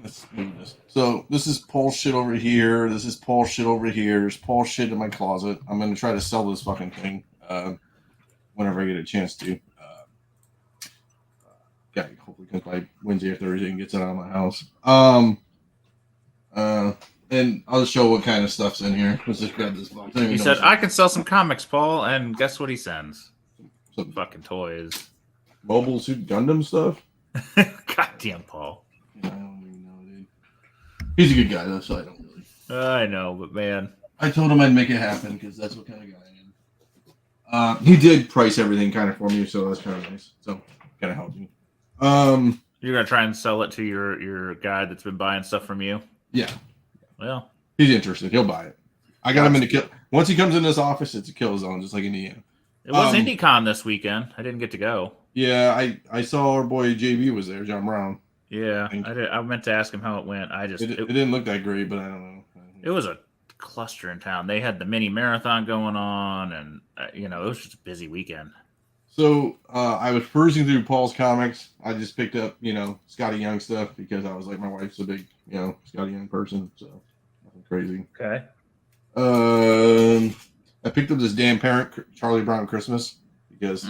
let's move this. So this is Paul shit over here. This is Paul shit over here. There's Paul shit in my closet. I'm gonna try to sell this fucking thing whenever I get a chance to. Hopefully comes by Wednesday or Thursday and gets it out of my house. And I'll just show what kind of stuff's in here. Let's just grab this box. He said, I can sell some comics, Paul, and guess what he sends? Some fucking toys. Mobile Suit Gundam stuff? Goddamn, Paul. Yeah, I don't even know, dude. He's a good guy, though, so I don't really. I know, but man. I told him I'd make it happen because that's what kind of guy I am. He did price everything kind of for me, so that's kind of nice. So, kind of helped me. You're gonna try and sell it to your guy that's been buying stuff from you? Yeah. Well, he's interested. He'll buy it. I got him in the kill. Once he comes in this office, it's a kill zone, just like Indiana. It was IndieCon this weekend. I didn't get to go. Yeah, I saw our boy JB was there, John Brown. Yeah, I meant to ask him how it went. It didn't look that great, but I don't know. It was a cluster in town. They had the mini marathon going on, and it was just a busy weekend. So I was perusing through Paul's comics. I just picked up, Scotty Young stuff because I was like, my wife's a big, Scotty Young person, so nothing crazy. Okay. I picked up this Dan Parent Charlie Brown Christmas because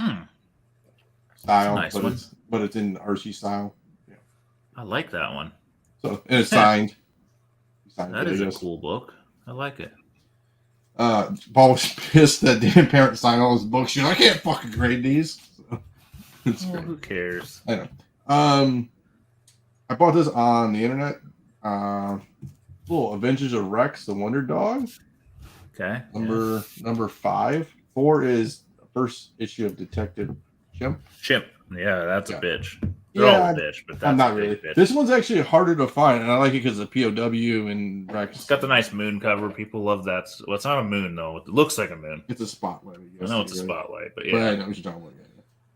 style, nice but it's in RC style. Yeah. I like that one. So and it's signed. That is a cool book. I like it. Paul was pissed that Dan Parent signed all his books. I can't fucking grade these. So, who cares? I know. I bought this on the internet. Little Adventures of Rex, the Wonder Dog. Okay. Number 5. 4 is the first issue of Detective Chimp. Chimp. Yeah, that's Yeah. a bitch. They're all a bitch, but that's I'm not a really. big bitch. This one's actually harder to find, and I like it because of POW and Rex. It's got the nice moon cover. People love that. Well, it's not a moon though. It looks like a moon. It's a spotlight. I know it's a spotlight, but But yeah, I know what you're talking about.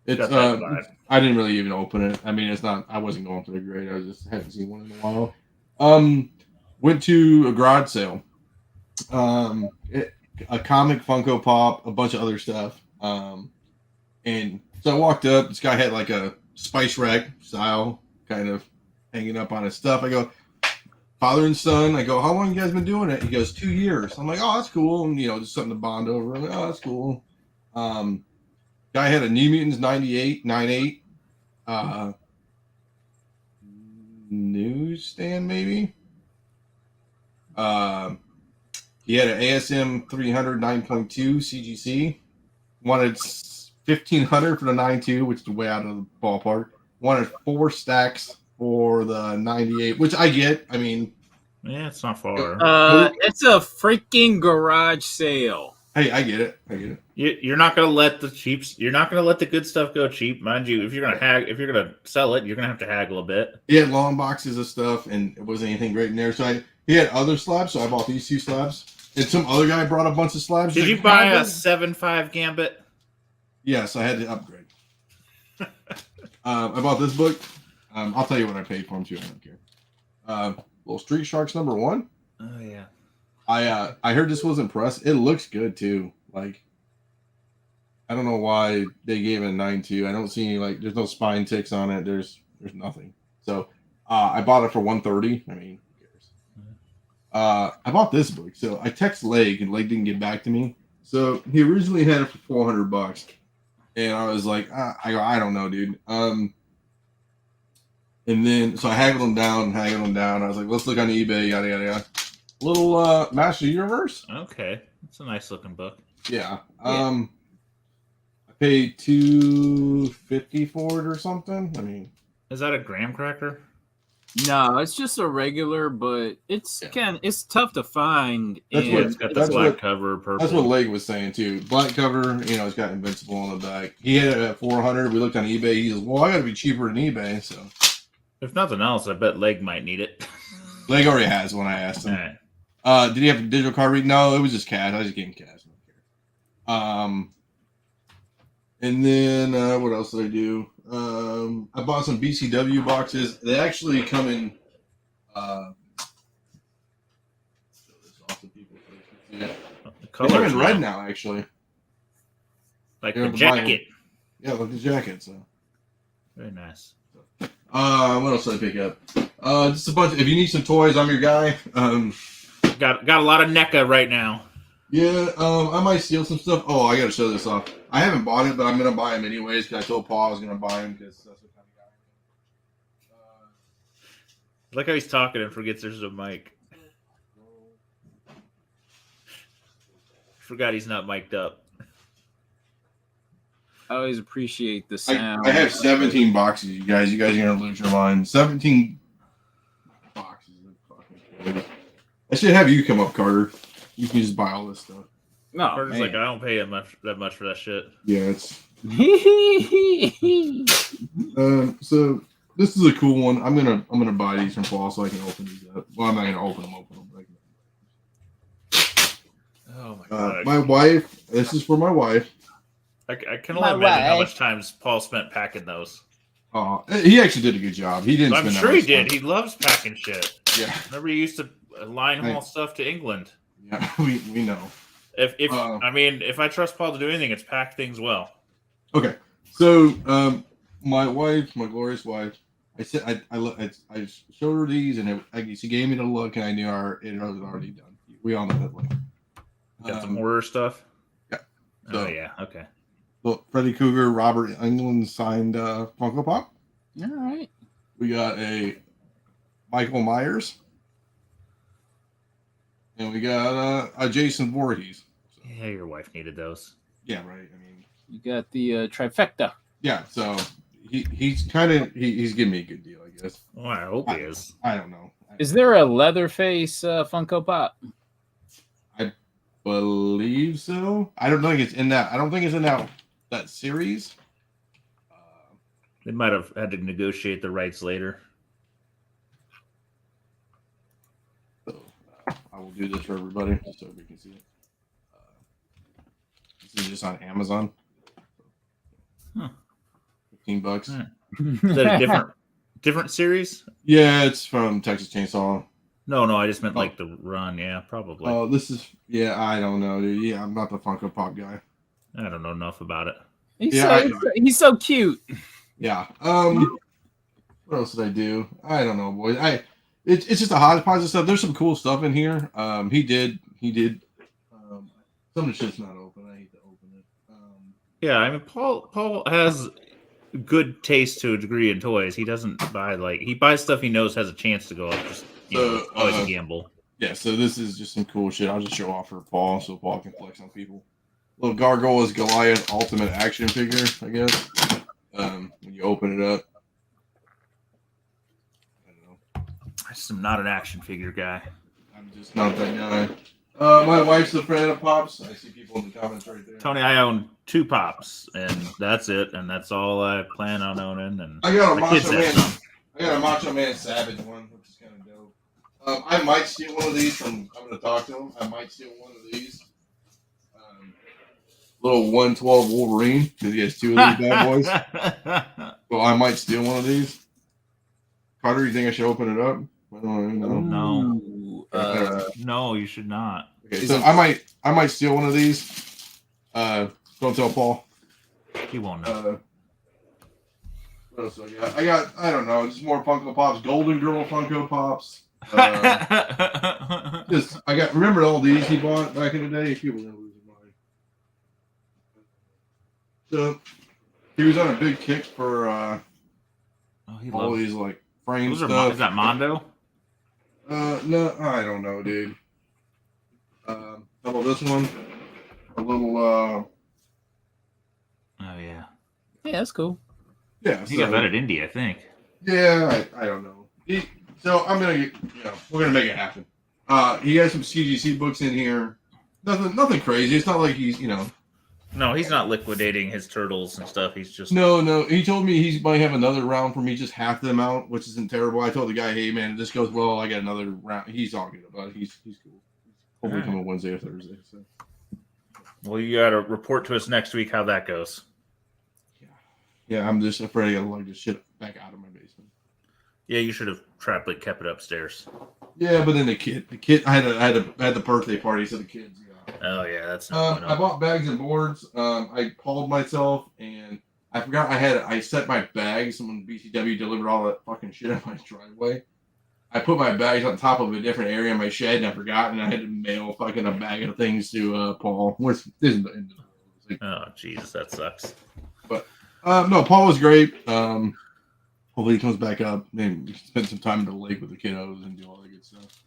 It's got that vibe. I didn't really even open it. I mean, it's not. I wasn't going for the grade. I just hadn't seen one in a while. Went to a garage sale. A comic Funko Pop, a bunch of other stuff. And so I walked up. This guy had like a Spice Rack style kind of hanging up on his stuff. I go, father and son. I go, how long you guys been doing it? He goes, 2 years. I'm like, oh, that's cool. And just something to bond over. I'm like, oh, that's cool. Guy had a New Mutants 98 newsstand maybe. He had an ASM 300 9.2 CGC. Wanted 1,500 for the 9.2, which is way out of the ballpark. Wanted 4 stacks for the 98, which I get. I mean, yeah, it's not far. It's a freaking garage sale. Hey, I get it. You're not gonna let the cheaps. You're not gonna let the good stuff go cheap, mind you. If you're gonna sell it, you're gonna have to haggle a bit. He had long boxes of stuff, and it wasn't anything great in there. So he had other slabs, so I bought these 2 slabs. And some other guy brought a bunch of slabs. Did you buy a 7.5 Gambit? Yes, I had to upgrade. I bought this book. I'll tell you what I paid for them too. I don't care. Little Street Sharks #1. Oh yeah. I heard this wasn't pressed. It looks good too. Like, I don't know why they gave it a 9.2. I don't see any there's no spine ticks on it. There's nothing. So I bought it for $130. I mean, who cares? I bought this book. So I text Leg and Leg didn't get back to me. So he originally had it for $400, and I was like, I don't know, dude. And then so I haggled him down. I was like, let's look on eBay, yada yada yada. Little Master Universe. Okay, it's a nice looking book. Yeah. I paid $250 for it or something. I mean, is that a graham cracker? No, it's just a regular, but it's tough to find. It's got the black cover, purple. That's what Leg was saying too. Black cover, it's got Invincible on the back. He had it at $400. We looked on eBay. He goes, well, I got to be cheaper than eBay. So, if nothing else, I bet Leg might need it. Leg already has one. I asked him. All right. Did he have a digital card read? No, it was just cash. I just gave him cash. I don't care. And then what else did I do? I bought some BCW boxes. They actually come in. The They come in colors red now, actually. like They're the jacket. Yeah, like the jacket. So. Very nice. What else did I pick up? Just a bunch. If you need some toys, I'm your guy. Got a lot of NECA right now. Yeah, I might steal some stuff. Oh, I gotta show this off. I haven't bought it, but I'm gonna buy him anyways. Because I told Paul I was gonna buy him because that's what kind of guy I am. I like how he's talking and forgets there's a mic. Forgot he's not mic'd up. I always appreciate the sound. I have 17 boxes, you guys. You guys are gonna lose your mind. 17 boxes of fucking toys. I should have you come up, Carter. You can just buy all this stuff. No, Carter's like, I don't pay that much for that shit. Yeah, it's. So this is a cool one. I'm gonna buy these from Paul so I can open these up. Well, I'm not gonna open them. But Oh my god! my wife. This is for my wife. I can only imagine how much time Paul spent packing those. He actually did a good job. He didn't. I'm spend sure that he much did. time. He loves packing shit. Yeah. Remember, he used to line haul stuff to England. Yeah, we know. If I trust Paul to do anything, it's pack things well. Okay, so my wife, my glorious wife, I said I showed her these, and she gave me the look, and I knew it was already done. We all know that look. Got some horror stuff. Yeah. Oh yeah. Okay. Well, Freddy Krueger, Robert Englund signed Funko Pop. All right. We got a Michael Myers, and we got a Jason Voorhees. So, Yeah, your wife needed those. yeah, right. I mean, You got the trifecta. yeah. So he's giving me a good deal, I guess. Well, I hope he is. I don't know. Is there a Leatherface Funko Pop? Believe so. I don't think it's in that. I don't think it's in that series. They might have had to negotiate the rights later. So, I will do this for everybody just so we can see it. This is just on Amazon. Huh. $15. Is that a different series? Yeah, it's from Texas Chainsaw. No, I just meant like the run. Yeah, probably. Oh, this is I don't know, dude. Yeah, I'm not the Funko Pop guy. I don't know enough about it. He's so cute. Yeah. What else did I do? I don't know, boys. It's just a hodgepodge of stuff. There's some cool stuff in here. He did. Some of the shit's not open. I hate to open it. Yeah, I mean, Paul has good taste to a degree in toys. He doesn't buy he buys stuff he knows has a chance to go up. Just always a gamble. Yeah, so this is just some cool shit. I'll just show off for Paul so Paul can flex on people. Little Gargoyle's Goliath Ultimate action figure, I guess. When you open it up. I don't know. I just am not an action figure guy. I'm just not that guy. My wife's a fan of Pops. I see people in the comments right there. Tony, I own 2 Pops, and that's it, and that's all I plan on owning. And I got a my kids Macho have Man. some. I got a Macho Man Savage one, which is kind of dope. I might steal one of these from. I'm going to talk to him. I might steal one of these. Little 112 Wolverine because he has 2 of these bad boys. Well, I might steal one of these. Carter, you think I should open it up? I don't know. No. No, you should not. Okay, so I might steal one of these. Don't tell Paul. He won't know. What else I got? I don't know. Just more Funko Pops. Golden Girl Funko Pops. Remember all these he bought back in the day? People know who's mine. So he was on a big kick for all these frame stuff. Is that Mondo? No, I don't know, dude. How about this one? A little Oh yeah. Yeah, that's cool. Yeah, He got that at Indy, I think. Yeah, I don't know. So I'm gonna we're gonna make it happen. He has some CGC books in here. Nothing crazy. It's not like he's No, he's not liquidating his turtles and stuff. He's just No. He told me he might have another round for me, just half the amount, which isn't terrible. I told the guy, hey man, if this goes well, I got another round. He's all good about it. He's cool. Hopefully coming Wednesday or Thursday. So. Well, you got to report to us next week how that goes. Yeah, I'm just afraid I gotta lug this shit back out of my basement. Yeah, you should have kept it upstairs. Yeah, but then the kid, I had the birthday party, so the kids. Oh yeah, that's not I bought bags and boards. I called myself and I forgot I set my bags when BCW delivered all that fucking shit on my driveway. I put my bags on top of a different area in my shed and I forgot, and I had to mail fucking a bag of things to Paul. Which isn't the end of the world. Oh Jesus, that sucks. But no, Paul was great. Hopefully he comes back up and spend some time at the lake with the kiddos and do all that good stuff.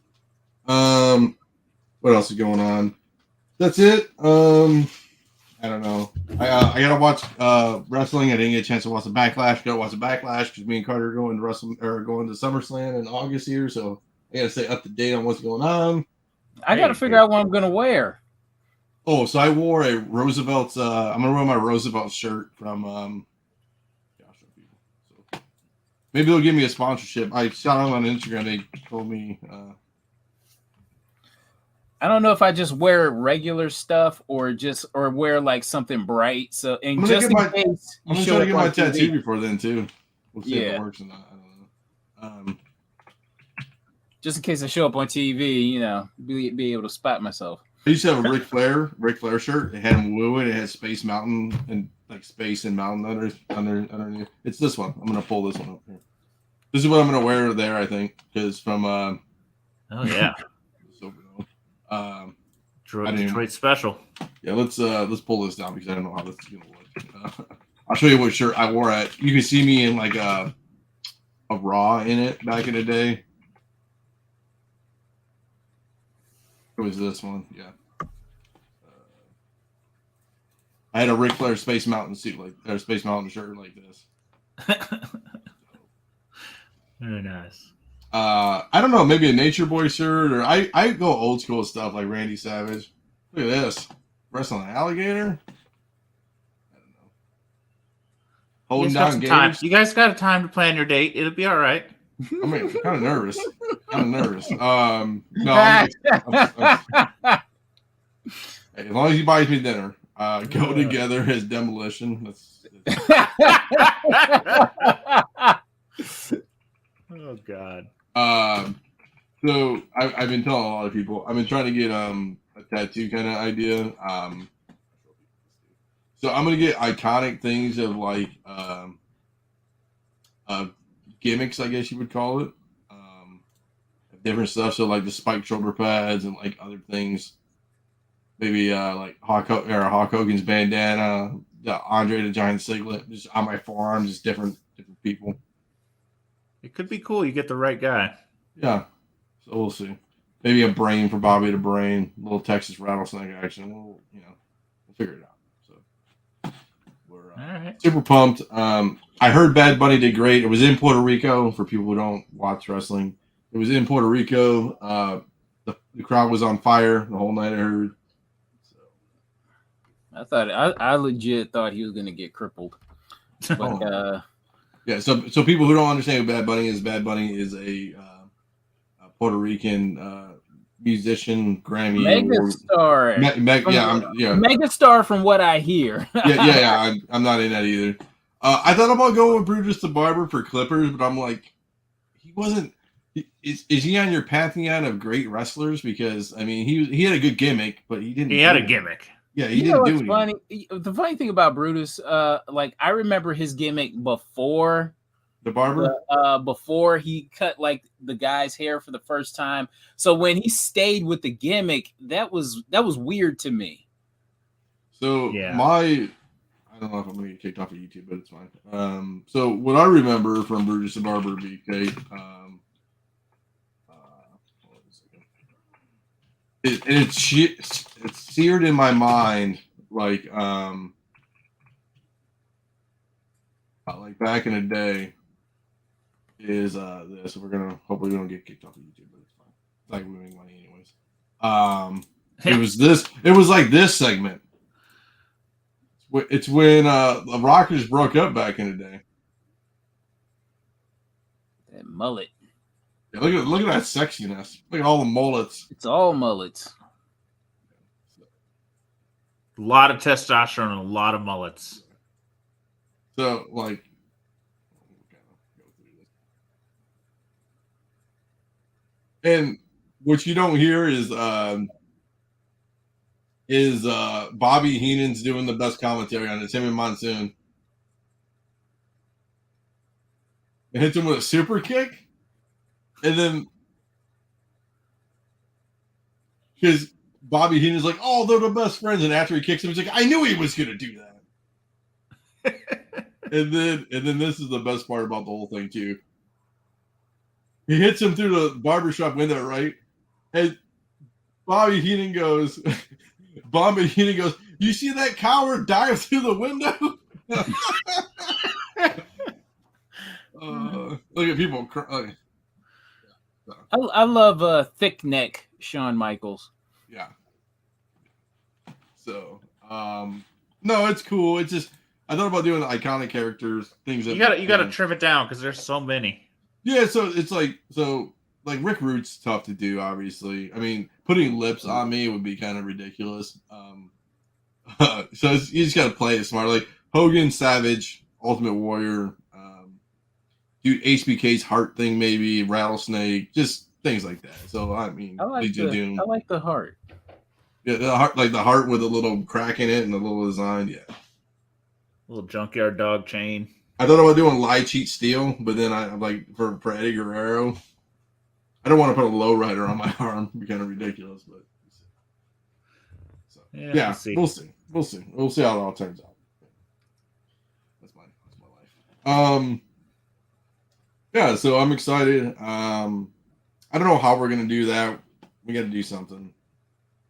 What else is going on? That's it. I don't know. I gotta watch wrestling. I didn't get a chance to watch the Backlash. Gotta watch the Backlash because me and Carter are going to SummerSlam in August here, so I gotta stay up to date on what's going on. I gotta figure out what I'm gonna wear. Oh, so I wore a Roosevelt's. I'm gonna wear my Roosevelt shirt from. So maybe they'll give me a sponsorship. I shot them on Instagram. They told me. I don't know if I just wear regular stuff or wear like something bright. So and just in case I'm gonna try to get my tattoo before then too. We'll see if it works or not. I don't know. Just in case I show up on TV, be able to spot myself. I used to have a Ric Flair shirt. It had him wooing. It had Space Mountain and Space and Mountain underneath. It's this one. I'm gonna pull this one up here. This is what I'm gonna wear there, I think, because from Oh yeah. Detroit special. Yeah, let's pull this down because I don't know how this is gonna look. I'll show you what shirt I wore at. You can see me in like a Raw in it back in the day. It was this one, yeah. I had a Ric Flair Space Mountain suit or Space Mountain shirt like this. Very nice. I don't know, maybe a Nature Boy shirt, or I go old school stuff like Randy Savage. Look at this. Wrestling an alligator? I don't know. holding got down some time. games. You guys got a time to plan your date. It'll be all right. I mean, I'm kind of nervous. No, I'm, hey, as long as he buys me dinner, go together as demolition. That's Oh God. So I've been telling a lot of people. I've been trying to get a tattoo kind of idea. So I'm gonna get iconic things of like gimmicks, I guess you would call it. Different stuff. So like the spiked shoulder pads and like other things. Maybe like Hulk Hogan's bandana, the Andre the Giant Siglet, just on my forearms, just different people. It could be cool. You get the right guy. Yeah. So we'll see. Maybe a brain for Bobby the Brain, a little Texas rattlesnake action. We'll figure it out. So we're All right. super pumped. I heard Bad Bunny did great. It was in Puerto Rico for people who don't watch wrestling. It was in Puerto Rico. The crowd was on fire the whole night. I heard. So. I legit thought he was gonna get crippled. But yeah. So people who don't understand who Bad Bunny is a Puerto Rican musician, Grammy megastar. Megastar from what I hear. yeah. I'm not in that either. I thought about going with Brutus the Barber for Clippers, but I'm like, he wasn't. Is he on your pantheon of great wrestlers? Because I mean, he had a good gimmick, but he didn't. He had a gimmick. Yeah, he didn't do funny. The funny thing about Brutus, like I remember his gimmick before the barber, before he cut like the guy's hair for the first time. So when he stayed with the gimmick, that was weird to me. So I don't know if I'm gonna get kicked off of YouTube, but it's fine. So what I remember from Brutus the Barber BK, it's seared in my mind like back in the day is this. Hopefully we don't get kicked off of YouTube, but it's fine. It's like we make money anyways. It was like this segment. It's when the Rockers broke up back in the day. That mullet. Yeah, look at that sexiness. Look at all the mullets. It's all mullets. A lot of testosterone and a lot of mullets. So like, and what you don't hear is Bobby Heenan's doing the best commentary on it. It's him and Monsoon. It hits him with a super kick. And then because Bobby Heenan's like, oh, they're the best friends. And after he kicks him, he's like, I knew he was going to do that. and then this is the best part about the whole thing, too. He hits him through the barbershop window, right? And Bobby Heenan goes, you see that coward dive through the window? Look at people crying. I love thick neck Shawn Michaels. Yeah. So, no, it's cool. It's just I thought about doing the iconic characters, things that you gotta trim it down because there's so many. Yeah, so it's like Rick Rude's tough to do. Obviously, I mean, putting lips on me would be kind of ridiculous. So you just gotta play it smart. Like Hogan, Savage, Ultimate Warrior. Do HBK's heart thing, maybe Rattlesnake, just things like that. So I mean, I like the heart. Yeah, the heart, like the heart with a little crack in it and a little design. Yeah, Little junkyard dog chain. I thought about doing lie, cheat, steal, but then I'm like for Eddie Guerrero, I don't want to put a lowrider on my arm. It'd be kind of ridiculous, but so, yeah, we'll see. We'll see how it all turns out. That's my life. Yeah, so I'm excited. I don't know how we're gonna do that. We got to do something.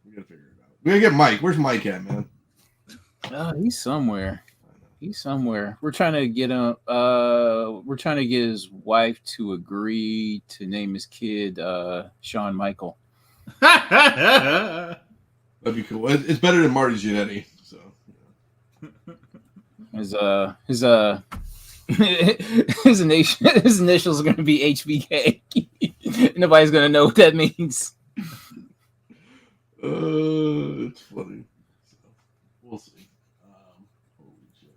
We got to figure it out. We gotta get Mike. Where's Mike at, man? He's somewhere. We're trying to get him. We're trying to get his wife to agree to name his kid Shawn Michael. That'd be cool. It's better than Marty Jannetty. So his his initials are going to be HBK. Nobody's going to know what that means. It's funny. So, we'll see. Holy shit.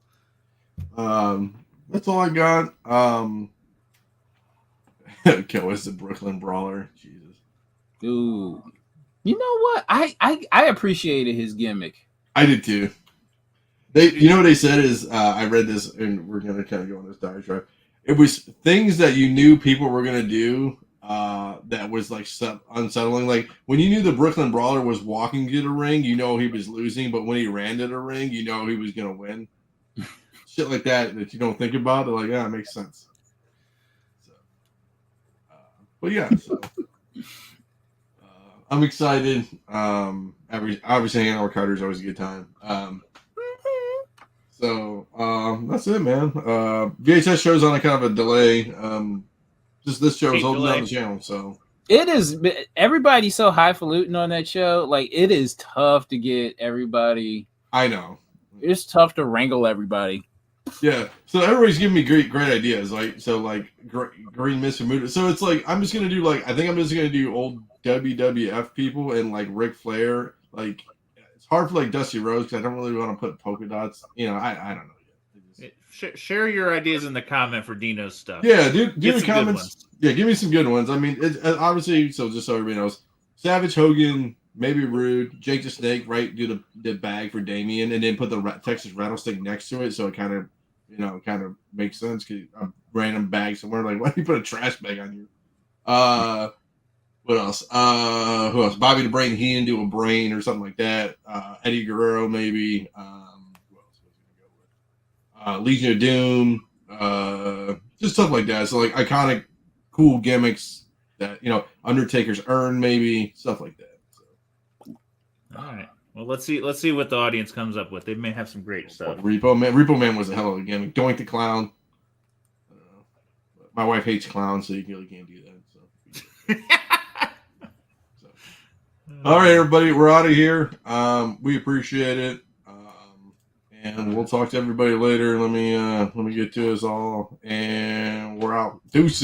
That's all I got. Okay, what's the Brooklyn Brawler? Jesus. Dude. You know what? I appreciated his gimmick. I did too. You know what they said is, I read this, and we're gonna kind of go on this diatribe. It was things that you knew people were gonna do, that was like unsettling. Like when you knew the Brooklyn Brawler was walking to the ring, you know he was losing, but when he ran to the ring, you know he was gonna win. Shit like that you don't think about. They're like, yeah, it makes sense. So, but yeah, so. I'm excited. Obviously hanging out with Carter is always a good time. So that's it, man. VHS show's on a kind of a delay. Just this show is holding down the channel, so it is. Everybody's so highfalutin on that show. Like it is tough to get everybody. I know it's tough to wrangle everybody. Yeah, so everybody's giving me great ideas. Like Green Mist and Muda. So it's like I'm just gonna do I think I'm just gonna do old WWF people and like Ric Flair. Like it's hard for Dusty Rhodes because I don't really want to put polka dots. I don't know yet. Share your ideas in the comment for Dino's stuff. Yeah, do the comments. Yeah, give me some good ones. I mean, obviously, so just so everybody knows, Savage, Hogan, maybe Rude, Jake the Snake, right? Do the bag for Damien, and then put the Texas Rattlesnake next to it, so it kind of makes sense because a random bag somewhere. Like, why do you put a trash bag on you? What else? Who else? Bobby the Brain Heenan do a brain or something like that. Eddie Guerrero maybe. Who else was I gonna go with? Legion of Doom. Just stuff like that. So iconic, cool gimmicks that Undertaker's urn maybe, stuff like that. So. All right. Well, let's see what the audience comes up with. They may have some great stuff. Repo Man was a hell of a gimmick. Doink the Clown. My wife hates clowns, so you really can't do that. So. All right, everybody, we're out of here. We appreciate it, and we'll talk to everybody later. Let me get to us all, and we're out. Deuces.